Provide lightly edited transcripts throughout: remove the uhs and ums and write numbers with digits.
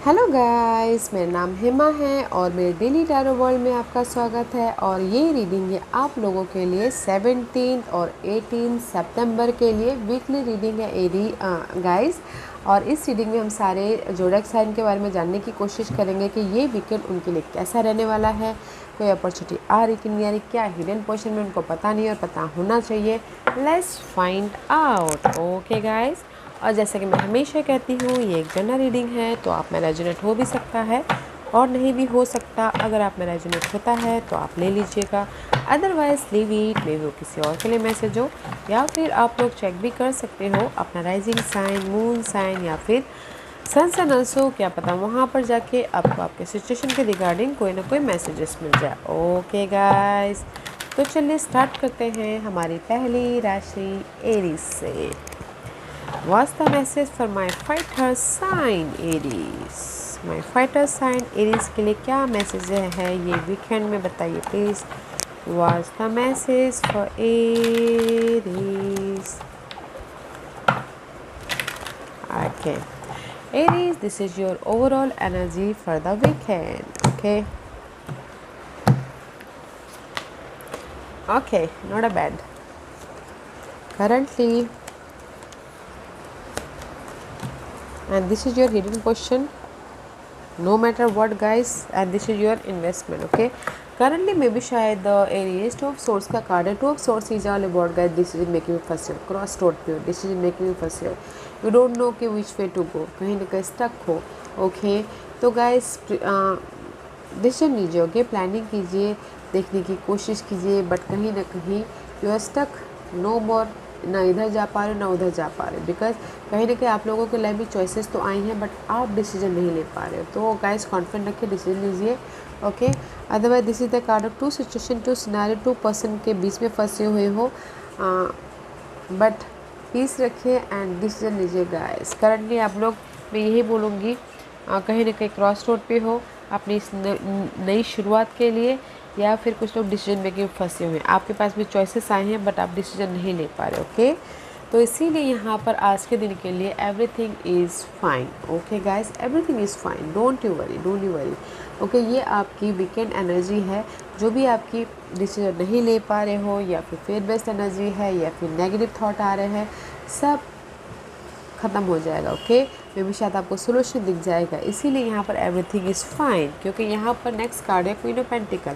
Hello guys, मेरा नाम हेमा है और मेरे डेली टैरो वर्ल्ड में आपका स्वागत है। और ये रीडिंग है आप लोगों के लिए 17 और 18 सितंबर के लिए वीकली रीडिंग है एरी गाइस। और इस रीडिंग में हम सारे जोड़क साइन के बारे में जानने की कोशिश करेंगे कि ये वीकेंड उनके लिए कैसा रहने वाला है, कोई अपॉर्चुनिटी आ रही कि नहीं आ रही, क्या हिडन पोर्शन में उनको पता नहीं और पता होना चाहिए। Let's find out. Okay guys, और जैसे कि मैं हमेशा कहती हूँ ये एक जनरल रीडिंग है, तो आप में रेजोनेट हो भी सकता है और नहीं भी हो सकता। अगर आप में रेजोनेट होता है तो आप ले लीजिएगा, अदरवाइज लीव इट, मे वो किसी और के लिए मैसेज हो। या फिर आप लोग चेक भी कर सकते हो अपना राइजिंग साइन, मून साइन या फिर सन सन अल्सो, क्या पता वहाँ पर जाके आपको आपके सिचुएशन के रिगार्डिंग कोई ना कोई मैसेजेस मिल जाए। ओके गाइस, तो चलिए स्टार्ट करते हैं हमारी पहली राशि एरीज से। What's the message for my fighter sign Aries? My fighter sign Aries के लिए क्या मैसेज है ये वीकेंड में बताइए please. What's the message for Aries? Okay, Aries, this is your overall energy for the weekend. Okay, not a bad. Currently, and this is your hidden position, no matter what guys, and this is your investment. Okay, currently may be शायद areas to of source का card है। Two of swords is all about guys decision making में फंसे हो, cross road पे हो, decision making में फंसे हो, यू डोंट नो कि विच वे टू गो, कहीं ना कहीं स्टक हो। ओके, तो गाइस डिसीजन लीजिए, ओके, प्लानिंग कीजिए, देखने की कोशिश कीजिए, बट कहीं ना कहीं यू आर स्टक, नो मोर, ना इधर जा पा रहे ना उधर जा पा रहे, बिकॉज कहीं ना कहीं आप लोगों के लाइफ में चॉइसेस तो आई हैं बट आप डिसीजन नहीं ले पा रहे हो। तो गाइस कॉन्फिडेंट रखिए, डिसीजन लीजिए। Okay, otherwise this is the card of two situation, two scenario, two person के बीच में फंसे हुए हो, बट पीस रखिए एंड डिसीजन लीजिए गाइस। करंटली आप लोग, मैं यही बोलूँगी, कहीं ना कहीं क्रॉस रोड पे हो अपनी इस नई शुरुआत के लिए, या फिर कुछ लोग डिसीजन मेकिंग फंसे हुए हैं। आपके पास भी चॉइसेस आए हैं बट आप डिसीजन नहीं ले पा रहे। ओके, तो इसीलिए यहाँ पर आज के दिन के लिए everything is fine. Okay guys, everything is fine, don't you worry. Okay, ये आपकी वीकेंड एनर्जी है। जो भी आपकी डिसीजन नहीं ले पा रहे हो, या फिर फेयर बेस्ड एनर्जी है, या फिर नेगेटिव थॉट आ रहे हैं, सब ख़त्म हो जाएगा। ओके, मे भी शायद आपको सोल्यूशन दिख जाएगा। इसीलिए यहाँ पर एवरीथिंग इज़ फाइन, क्योंकि यहाँ पर नेक्स्ट कार्ड है क्वीन ऑफ पेंटिकल।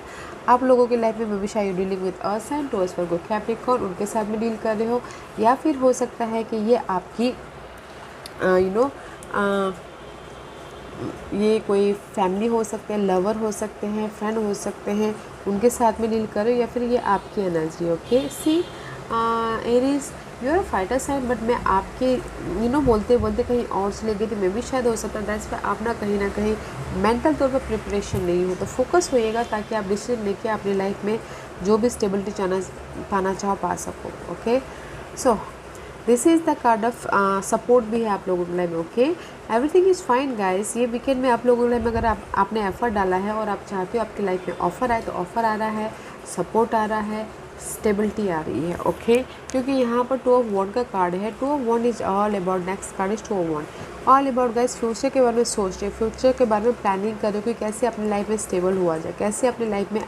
आप लोगों की लाइफ में मे भी शायद डीलिंग विद अर्थ साइन, टू पर को कैप्रिकॉर्न, उनके साथ में डील कर रहे हो, या फिर हो सकता है कि ये आपकी ये कोई फैमिली हो सकते हैं, लवर हो सकते हैं, फ्रेंड हो सकते हैं, उनके साथ में डील करो, या फिर ये आपकी energy. Okay, see Aries, you are fighter sign, but मैं आपके बोलते बोलते कहीं और चले गई थी। मैं भी शायद हो सकता है दैट्स पे आप ना कहीं मेंटल तौर पर प्रिपरेशन नहीं हो, तो फोकस होइएगा ताकि आप डिसीजन लेके अपनी लाइफ में जो भी स्टेबिलिटी पाना चाहो पा सको। Okay, so this is the card of support भी है आप लोगों के लाइफ में। Okay, everything is fine guys. ये वीकेंड में आप लोगों के लाइफ में अगर आपने एफर्ट डाला है और आप चाहते हो आपकी लाइफ में ऑफर आए, तो ऑफर आ रहा है, सपोर्ट आ रहा है, स्टेबिलिटी आ रही है। ओके, क्योंकि यहाँ पर टू ऑफ वॉन्ड का कार्ड है। Two of wand is all about, next card is two of wand, all about guys future के बारे में सोच रहे, फ्यूचर के बारे में प्लानिंग कर रहे हो कि कैसे अपनी लाइफ में स्टेबल हुआ जाए, कैसे अपनी लाइफ में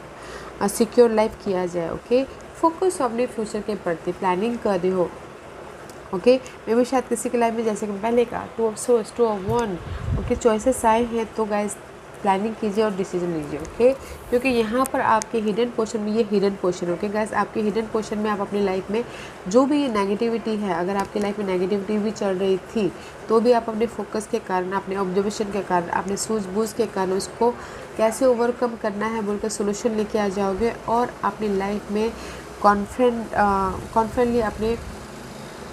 सिक्योर लाइफ किया जाए। ओके, फोकस अपने फ्यूचर के प्रति प्लानिंग कर रहे हो। ओके, मे भी शायद किसी की लाइफ में, जैसे कि पहले का two of swords, two of wand, okay, choices आए हैं, तो गाइस प्लानिंग कीजिए और डिसीजन लीजिए। ओके, क्योंकि यहाँ पर आपके हिडन पोर्शन में, ये हिडन पोर्शन, ओके गाइस, आपके हिडन पोर्शन में आप अपनी लाइफ में जो भी ये नेगेटिविटी है, अगर आपकी लाइफ में नेगेटिविटी भी चल रही थी, तो भी आप अपने फोकस के कारण, अपने ऑब्जर्वेशन के कारण, अपने सूझबूझ के कारण उसको कैसे ओवरकम करना है बोलकर सोल्यूशन लेके आ जाओगे, और अपनी लाइफ में कॉन्फिडेंटली अपने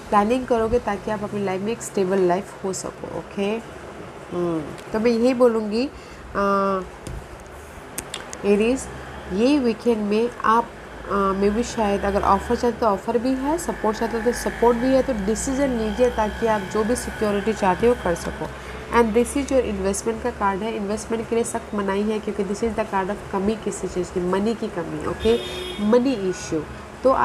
प्लानिंग करोगे, ताकि आप अपनी लाइफ में एक स्टेबल लाइफ हो सको। ओके, तो मैं यही बोलूँगी एरीज, ये वीकेंड में आप मे भी शायद अगर ऑफ़र चाहते तो ऑफ़र भी है, सपोर्ट चाहते तो सपोर्ट भी है, तो डिसीजन लीजिए ताकि आप जो भी सिक्योरिटी चाहते हो कर सको। And this is your investment का कार्ड है। इन्वेस्टमेंट के लिए सख्त मनाही है, क्योंकि this is the card of कमी, किसी चीज़ की, मनी की कमी। ओके, मनी इश्यू, तो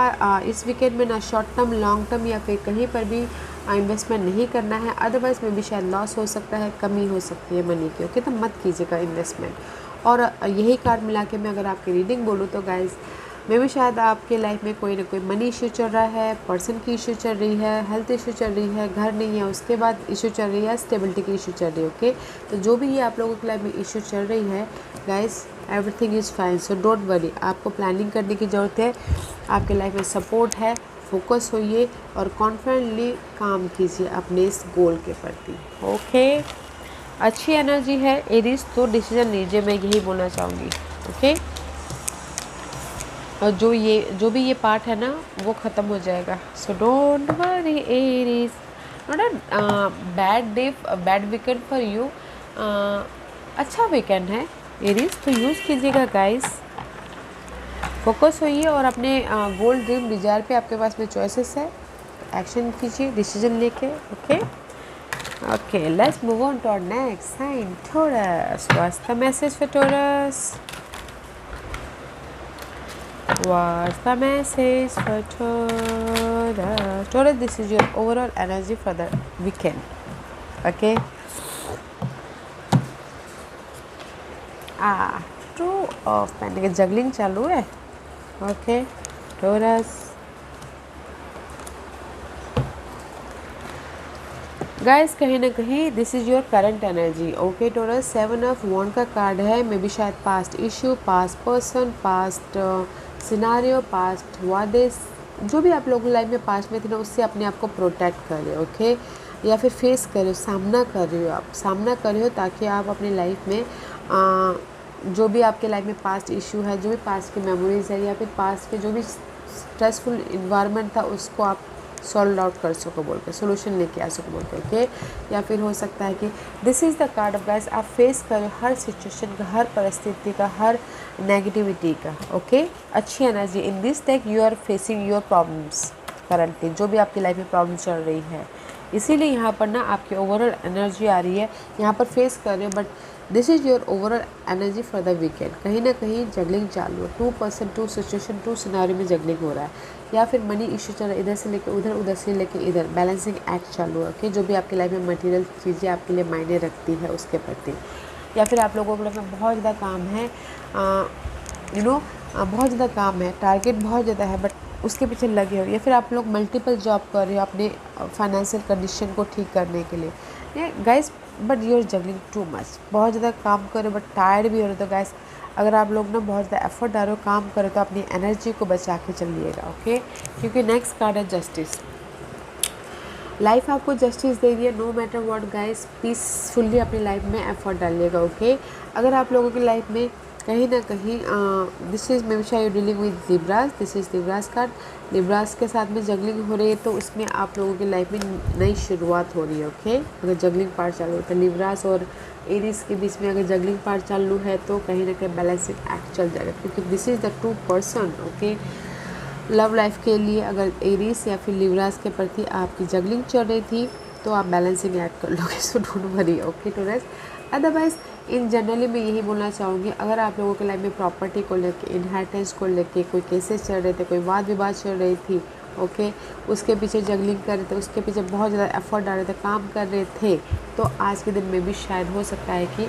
इस वीकेंड में ना शॉर्ट टर्म, लॉन्ग टर्म, या फिर कहीं पर भी इन्वेस्टमेंट नहीं करना है, अदरवाइज़ में भी शायद लॉस हो सकता है, कमी हो सकती है मनी की, ओके। तो मत कीजिएगा इन्वेस्टमेंट। और यही कार्ड मिला के मैं अगर आपकी रीडिंग बोलूँ तो गाइज़, मे भी शायद आपके लाइफ में कोई ना कोई मनी इशू चल रहा है, पर्सन की इशू चल रही है, हेल्थ इशू चल रही है, घर नहीं है उसके बाद इशू चल रही है, स्टेबिलिटी की इशू चल रही है, ओके। तो जो भी ये आप लोगों की लाइफ में इशू चल रही है guys, everything is fine, so don't worry. आपको प्लानिंग करने की ज़रूरत है, आपके लाइफ में सपोर्ट है, फोकस होइए और कॉन्फिडेंटली काम कीजिए अपने इस गोल के प्रति, ओके। अच्छी एनर्जी है एरीज, तो डिसीजन लीजिए, मैं यही बोलना चाहूँगी, ओके। और जो भी ये पार्ट है ना वो ख़त्म हो जाएगा, सो don't worry Aries. Not a bad weekend for you, अच्छा वीकेंड है एरीज, तो यूज़ कीजिएगा गाइस। फोकस होइए और अपने गोल ड्रीम डिजायर पे आपके पास में चॉइसेस है, एक्शन कीजिए डिसीजन लेके, okay. Okay, let's move on to our next sign, Taurus. What's the message for Taurus? What's the message for Taurus? Taurus, this is your overall energy for the weekend. Okay. Two of Pentacles, juggling चालू है. Okay, Taurus. Guys, कहीं ना कहीं this is your current energy, okay Taurus. 7 of वॉन्ड का card है, may be शायद past issue, past person, past scenario, past वादे, जो भी आप लोगों की लाइफ में पास्ट में थे ना, उससे अपने आप को प्रोटेक्ट करें, ओके। या फिर फेस करो, सामना कर रहे हो, आप सामना कर रहे हो ताकि आप अपनी लाइफ में जो भी आपके लाइफ में पास्ट इशू है, जो भी पास्ट की मेमोरीज है, या फिर पास्ट के जो भी स्ट्रेसफुल इन्वायरमेंट था, उसको आप सॉल्व आउट कर सको बोल के, सोल्यूशन लेके आ सको बोल के, ओके। या फिर हो सकता है कि this is the card of guys, आप फेस करो हर सिचुएशन का, हर परिस्थिति का, हर नेगेटिविटी का, ओके। अच्छी energy in this deck, you are facing your problems currently, जो भी आपकी लाइफ में प्रॉब्लम चल रही है, इसीलिए यहाँ पर ना आपकी ओवरऑल एनर्जी आ रही है, यहाँ पर फेस कर रहे हो, but this is your overall energy for the weekend. कहीं ना कहीं जगलिंग चालू है, 2% 2 सिचुएशन 2 सिनारियो में जगलिंग हो रहा है, या फिर मनी इशू चल रहा है, इधर से लेके उधर, उधर से लेके इधर, बैलेंसिंग एक्ट चालू है, ओके। जो भी आपकी लाइफ में मटेरियल चीज़ें आपके लिए मायने रखती है उसके प्रति, या फिर आप लोगों के लाइफ में बहुत ज़्यादा काम है, बहुत ज़्यादा काम है, टारगेट बहुत ज़्यादा है, बट उसके पीछे लगे हो, या फिर आप लोग मल्टीपल जॉब कर रहे हो अपने फाइनेंशियल कंडीशन को ठीक करने के लिए guys, but you are juggling too much, बहुत ज़्यादा काम कर रहे हो बट टायर्ड भी हो रहे हो। तो गाइस, अगर आप लोग ना बहुत ज़्यादा एफर्ट डालो, काम करो, तो अपनी एनर्जी को बचा के चलिएगा, ओके। क्योंकि नेक्स्ट कार्ड है जस्टिस, लाइफ आपको जस्टिस दे रही है, no matter what guys, peacefully अपनी लाइफ में एफर्ट डालिएगा, ओके। अगर आप लोगों की लाइफ में कहीं ना कहीं दिस इज़ मे शायद dealing with Libras, this is Libras card, Libras के साथ में जगलिंग हो रही है, तो उसमें आप लोगों की लाइफ में नई शुरुआत हो रही है, ओके। अगर जगलिंग पार्ट चालू है तो लिब्रास और एरीज के बीच में अगर जगलिंग पार्ट चालू है, तो कहीं ना कहीं बैलेंसिंग एक्ट चल जाएगा, क्योंकि this is the 2 person, okay. Love life के लिए अगर एरीज या फिर लिब्रास के प्रति आपकी जगलिंग चल रही थी, तो आप बैलेंसिंग एक्ट कर लोगे, सो don't worry, okay taurus. Otherwise in generally मैं यही बोलना चाहूँगी, अगर आप लोगों के लाइफ में प्रॉपर्टी को लेके, इनहेरिटेंस को लेके कोई केसेस चल रहे थे, कोई वाद विवाद चल रही थी, ओके, उसके पीछे जगलिंग कर रहे थे, उसके पीछे बहुत ज़्यादा एफर्ट डाल रहे थे, काम कर रहे थे, तो आज के दिन में भी शायद हो सकता है कि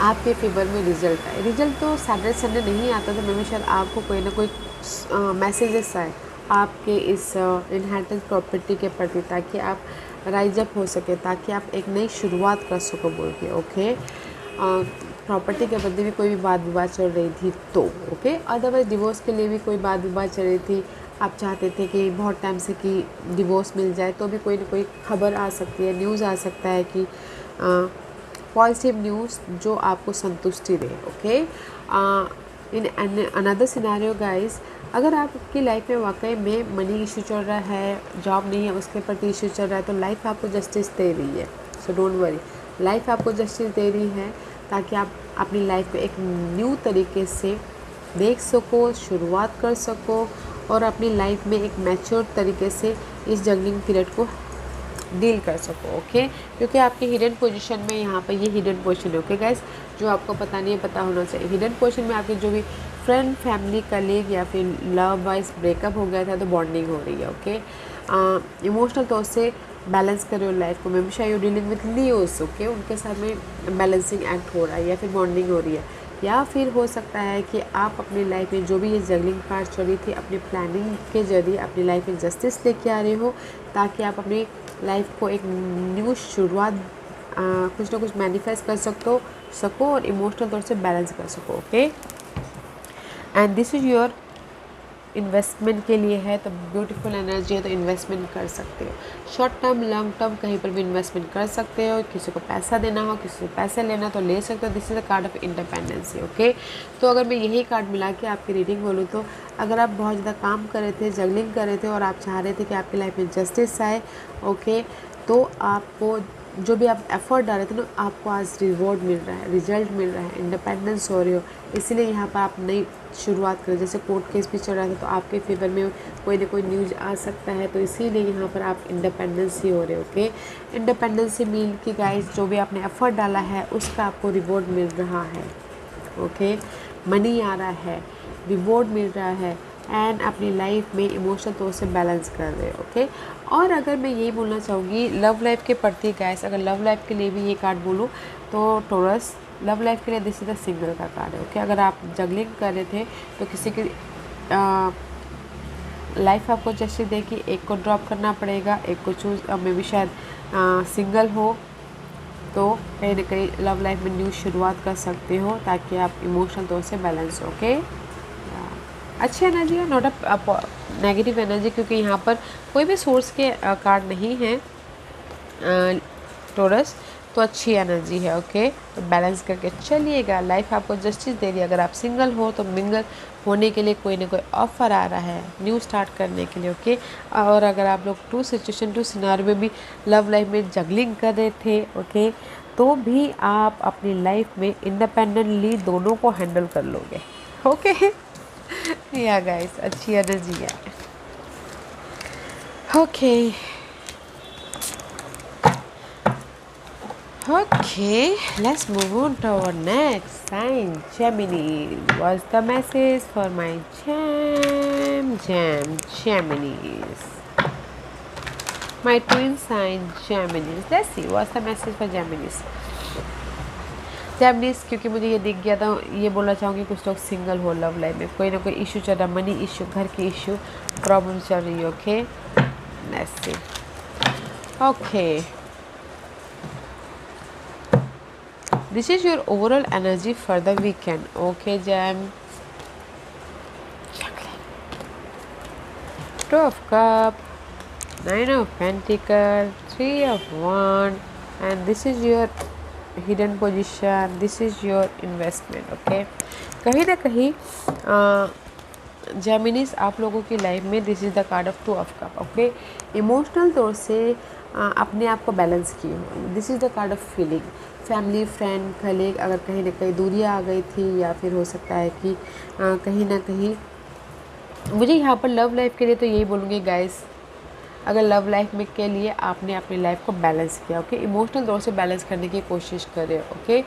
आपके फेवर में रिजल्ट आए। रिजल्ट तो सैटरडे संडे नहीं आता, तो मे भी शायद आपको कोई ना कोई मैसेजेस आए आपके इस इनहेरिटेंस प्रॉपर्टी के प्रति, ताकि आप राइज अप हो सके, ताकि आप एक नई शुरुआत कर सको बोल के, ओके। प्रॉपर्टी के बदले भी कोई भी वाद विवाद चल रही थी तो, ओके। अदरवाइज डिवोर्स के लिए भी कोई वाद विवाद चल रही थी, आप चाहते थे कि बहुत टाइम से कि डिवोर्स मिल जाए, तो भी कोई ना कोई खबर आ सकती है, न्यूज़ आ सकता है कि पॉजिटिव न्यूज़ जो आपको संतुष्टि दे, okay. In another scenario guys, अगर आपकी लाइफ में वाकई में मनी इशू चल रहा है, जॉब नहीं है उसके प्रति इशू चल रहा है, तो लाइफ आपको जस्टिस दे रही है, सो डोंट वरी, लाइफ आपको जस्टिस दे रही है, ताकि आप अपनी लाइफ में एक न्यू तरीके से देख सको, शुरुआत कर सको, और अपनी लाइफ में एक मैच्योर तरीके से इस जगलिंग पीरियड को डील कर सको, ओके। क्योंकि आपकी हिडन पोजीशन में यहाँ पर ये हिडन पोजीशन है, ओके गाइस, जो आपको पता नहीं है, पता होना चाहिए। हिडन पोजीशन में आपके जो भी फ्रेंड, फैमिली, कलीग या फिर लव वाइज ब्रेकअप हो गया था, तो बॉन्डिंग हो रही है, ओके। इमोशनल तौर से बैलेंस कर रहे हो लाइफ को। मे बी शायद यू डीलिंग विथ लीओस, ओके, उनके साथ में बैलेंसिंग एक्ट हो रहा है या फिर बॉन्डिंग हो रही है, या फिर हो सकता है कि आप अपनी लाइफ में जो भी ये जगलिंग पार्ट चल रही थी अपनी प्लानिंग के जरिए अपनी लाइफ में जस्टिस लेके आ रहे हो, ताकि आप अपनी लाइफ को एक न्यू शुरुआत कुछ ना कुछ मैनिफेस्ट कर सको और इमोशनल तौर से बैलेंस कर सको, okay. And this is your investment के लिए है, तो ब्यूटीफुल एनर्जी है, तो इन्वेस्टमेंट कर सकते हो। शॉर्ट टर्म लॉन्ग टर्म कहीं पर भी इन्वेस्टमेंट कर सकते हो। किसी को पैसा देना हो, किसी से पैसे लेना तो ले सकते हो। This is the card of independency, okay. तो अगर मैं यही कार्ड मिला के आपकी रीडिंग बोलूँ तो अगर आप बहुत ज़्यादा काम कर रहे थे, जगलिंग कर रहे थे और आप चाह रहे थे कि आपकी लाइफ में जस्टिस आए, ओके, तो आपको जो भी आप एफर्ट डाल रहे थे ना, आपको आज रिवॉर्ड मिल रहा है, रिजल्ट मिल रहा है, इंडिपेंडेंस हो रही हो। इसीलिए यहाँ पर आप नई शुरुआत करें। जैसे कोर्ट केस भी चल रहा था तो आपके फेवर में कोई ना कोई न्यूज़ आ सकता है, तो इसीलिए यहाँ पर आप इंडिपेंडेंस ही हो रहे हो, ओके। इंडिपेंडेंसी मीन कि गाइस जो भी आपने एफर्ट डाला है उसका आपको रिवॉर्ड मिल रहा है, ओके। मनी आ रहा है, रिवॉर्ड मिल रहा है, एंड अपनी लाइफ में इमोशनल तौर से बैलेंस कर रहे हो, ओके। और अगर मैं यही बोलना चाहूँगी लव लाइफ के प्रति गाइस, अगर लव लाइफ के लिए भी ये कार्ड बोलूँ तो टॉरस, लव लाइफ के लिए दिस इज द सिंगल का कार्ड है, ओके। अगर आप जगलिंग कर रहे थे तो किसी की लाइफ आपको जैसे दे कि एक को ड्रॉप करना पड़ेगा, एक को चूज, मे भी शायद सिंगल हो तो कहीं ना कहीं लव लाइफ में न्यू शुरुआत कर सकते हो, ताकि आप इमोशनल तौर से बैलेंस हो, ओके। अच्छी एनर्जी है, नॉट अ नेगेटिव एनर्जी, क्योंकि यहाँ पर कोई भी सोर्स के कार्ड नहीं है टॉरस, तो अच्छी एनर्जी है, ओके। तो बैलेंस करके चलिएगा, लाइफ आपको जस्टिस दे रही है। अगर आप सिंगल हो तो मिंगल होने के लिए कोई ना कोई ऑफर आ रहा है न्यू स्टार्ट करने के लिए, ओके। और अगर आप लोग टू सिचुएशन टू सिनारियो में भी लव लाइफ में जगलिंग कर रहे थे, ओके, तो भी आप अपनी लाइफ में इंडिपेंडेंटली दोनों को हैंडल कर लोगे, ओके। या गाइस अच्छी एनर्जी है, okay. Okay, let's move on to our next sign, Gemini. What's the message for my Geminis? My twin sign, Geminis. Let's see, what's the message for Geminis? Geminis, क्योंकि मुझे ये दिख गया था, ये बोलना चाहूँगी कुछ लोग सिंगल हो लव लाइफ में, कोई ना कोई इशू चल रहा, मनी इशू, घर की इशू, प्रॉब्लम चल रही है, okay. Let's see, okay. This is your overall energy for the weekend, okay, Gem. Two of Cups, Nine of Pentacles, Three of Wands, and this is your hidden position. This is your investment, okay. कहीं ना कहीं जेमिनीज आप लोगों की life में this is the card of two of cup, okay. Emotional तौर से अपने आप को बैलेंस किए हो। This is the card of feeling, family, friend, colleague, अगर कहीं ना कहीं दूरियाँ आ गई थी, या फिर हो सकता है कि कहीं ना कहीं मुझे यहाँ पर लव लाइफ के लिए तो यही बोलूँगी गाइस, अगर लव लाइफ में के लिए आपने अपनी लाइफ को बैलेंस किया, ओके, इमोशनल तौर से बैलेंस करने की कोशिश कर रहे हो, ओके।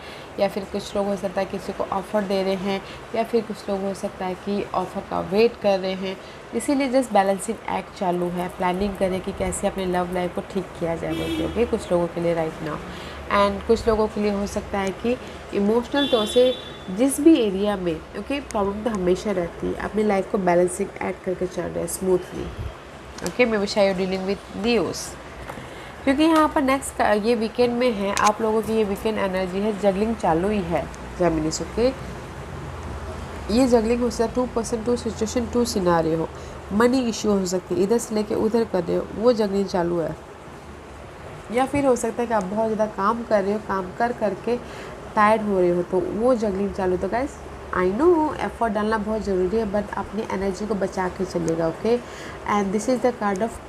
या फिर कुछ लोग हो सकता है किसी को ऑफ़र दे रहे हैं, या फिर कुछ लोग हो सकता है कि ऑफ़र का वेट कर रहे हैं, इसीलिए जस्ट बैलेंसिंग एक्ट चालू है, प्लानिंग करें कि कैसे अपने लव लाइफ को ठीक किया जाए, ओके, कुछ लोगों के लिए राइट नाउ। एंड कुछ लोगों के लिए हो सकता है कि इमोशनल तौर से जिस भी एरिया में, ओके, प्रॉब्लम तो हमेशा रहती है, अपनी लाइफ को बैलेंसिंग एक्ट करके चल रहे हैं स्मूथली, ओके। मे बी शायद डीलिंग विद न्यूज़, क्योंकि यहाँ पर नेक्स्ट ये वीकेंड में है, आप लोगों की ये वीकेंड एनर्जी है, जगलिंग चालू ही है जेमिनीज, ओके। ये जगलिंग हो सकता है 2% 2 सिचुएशन 2 सिनारियो हो, मनी इश्यू हो सकती है, इधर से लेके उधर कर रहे हो, वो जगलिंग चालू है। या फिर हो सकता है कि आप बहुत ज़्यादा काम कर रहे हो, काम कर करके टायर्ड हो रहे हो, तो वो जगलिंग चालू। तो गाइस आई नो एफर्ट डालना बहुत ज़रूरी है, बट अपनी एनर्जी को बचा के चलिएगा, okay. And this is the card of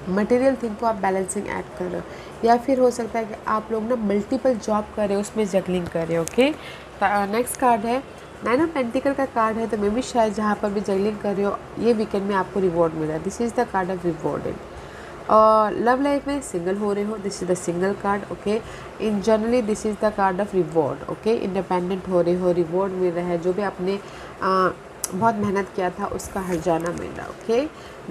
material thing को आप बैलेंसिंग ऐड कर रहे हो, या फिर हो सकता है कि आप लोग ना मल्टीपल जॉब कर रहे हो, उसमें जगलिंग कर रहे हो, ओके। नेक्स्ट कार्ड है नाइन ऑफ पेंटिकल का कार्ड है, तो मे भी शायद जहाँ पर भी जगलिंग कर रहे हो ये वीकेंड में आपको रिवॉर्ड मिला है। This is the card of rewarding. और लव लाइफ में सिंगल हो रहे हो, this is the single card, okay. In generally this is the card of reward, okay. Independent हो रहे हो, रिवॉर्ड मिल रहा है, जो भी अपने बहुत मेहनत किया था उसका हर्जाना मिल रहा है। Okay,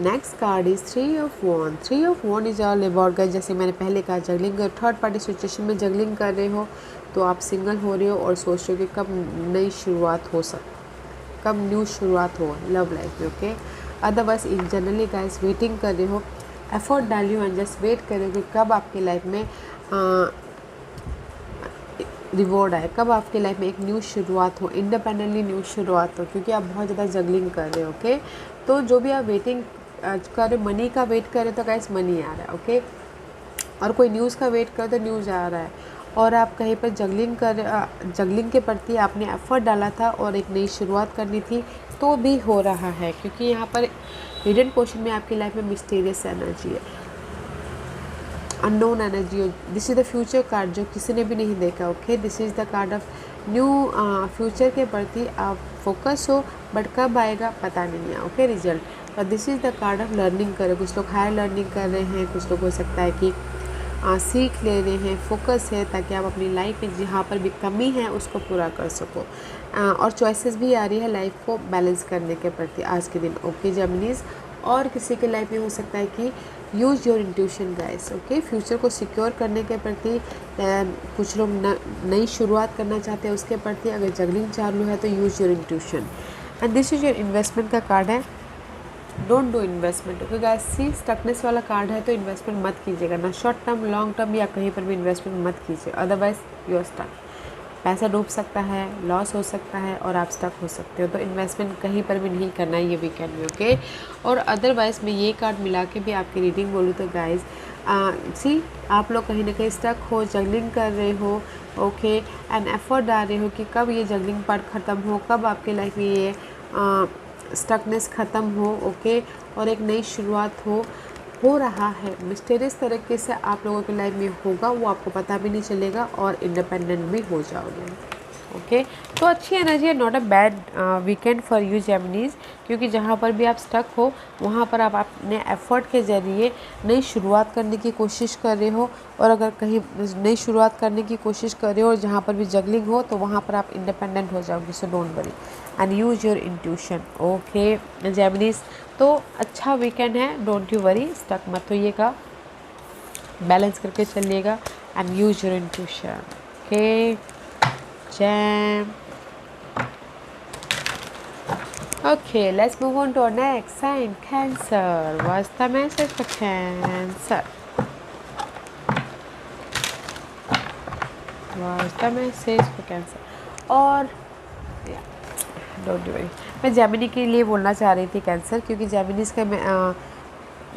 next card is three of wand. Three of wand is all about guys, जैसे मैंने पहले कहा जगलिंग, थर्ड पार्टी सिचुएशन में जगलिंग कर रहे हो तो आप सिंगल हो रहे हो और सोच रहे हो कि कब नई शुरुआत हो कब न्यू शुरुआत हो लव लाइफ में। Okay, otherwise in generally guys waiting कर रहे हो, एफर्ट डालियो एंड जस्ट वेट कर रहे हो कि कब आपकी लाइफ में रिवॉर्ड आए, कब आपकी लाइफ में एक न्यू शुरुआत हो, इंडिपेंडेंटली न्यू शुरुआत हो, क्योंकि आप बहुत ज़्यादा जगलिंग कर रहे हो। ओके, तो जो भी आप वेटिंग कर रहे हो, मनी का वेट कर रहे हो तो गाइस मनी आ रहा है। ओके, और कोई न्यूज़ का वेट कर तो न्यूज़ आ रहा है, और आप कहीं पर जगलिंग के प्रति आपने एफर्ट डाला था और एक नई शुरुआत करनी थी तो भी हो रहा है, क्योंकि यहाँ पर हिडन पोर्शन में आपकी लाइफ में मिस्टीरियस एनर्जी है, unknown energy. This is the future card जो किसी ने भी नहीं देखा। Okay, this is the card of new future के प्रति आप फोकस हो, बट कब आएगा पता नहीं है। Okay, result. और this is the card of learning कर रहे, कुछ लोग हायर लर्निंग कर रहे हैं, कुछ लोग हो सकता है कि सीख ले रहे हैं, फोकस है ताकि आप अपनी लाइफ में जहाँ पर भी कमी है उसको पूरा कर सको। और चॉइसेस भी आ रही है लाइफ को बैलेंस करने के प्रति आज के दिन। ओके जेमिनीज, और किसी के लाइफ में हो सकता है कि use your intuition guys. Okay, future को सिक्योर करने के प्रति कुछ लोग नई शुरुआत करना चाहते हैं, उसके प्रति अगर जगलिंग चालू है तो use your intuition. And this is your investment का कार्ड है, don't do investment. Okay guys, see stuckness वाला कार्ड है तो इन्वेस्टमेंट मत कीजिएगा, ना शॉर्ट टर्म लॉन्ग टर्म या कहीं पर भी इन्वेस्टमेंट मत कीजिए, अदरवाइज यू आर स्टक। पैसा डूब सकता है, लॉस हो सकता है और आप स्टक हो सकते हो, तो इन्वेस्टमेंट कहीं पर भी नहीं करना है ये वीकेंड में। ओके, और अदरवाइज़ मैं ये कार्ड मिला के भी आपकी रीडिंग बोलूँ तो गाइज सी आप लोग कहीं ना कहीं स्टक हो, जगलिंग कर रहे हो। ओके, एंड एफर्ट डाल रहे हो कि कब ये जगलिंग पार्ट ख़त्म हो, कब आपके लाइफ में ये स्टकनेस ख़त्म हो। ओके, और एक नई शुरुआत हो रहा है, मिस्टीरियस तरीके से आप लोगों की लाइफ में होगा, वो आपको पता भी नहीं चलेगा और इंडिपेंडेंट भी हो जाओगे। ओके, तो अच्छी एनर्जी है, not a bad weekend for you Geminis, क्योंकि जहाँ पर भी आप स्टक हो वहाँ पर आप अपने एफर्ट के ज़रिए नई शुरुआत करने की कोशिश कर रहे हो, और अगर कहीं नई शुरुआत करने की कोशिश कर रहे हो और जहाँ पर भी जगलिंग हो तो वहाँ पर आप इंडिपेंडेंट हो जाओगे। So don't worry and use your intuition. Okay Geminis, तो अच्छा वीकेंड है, डोंट यू वरी, स्टक मत होइएगा, बैलेंस करके चलिएगा and use your intuition. Okay Jam. Okay, let's move on to our next sign, Cancer. What's the message for Cancer? What's the message for Cancer? और don't worry, मैं Gemini के लिए बोलना चाह रही थी कैंसर, क्योंकि जेमिनीज का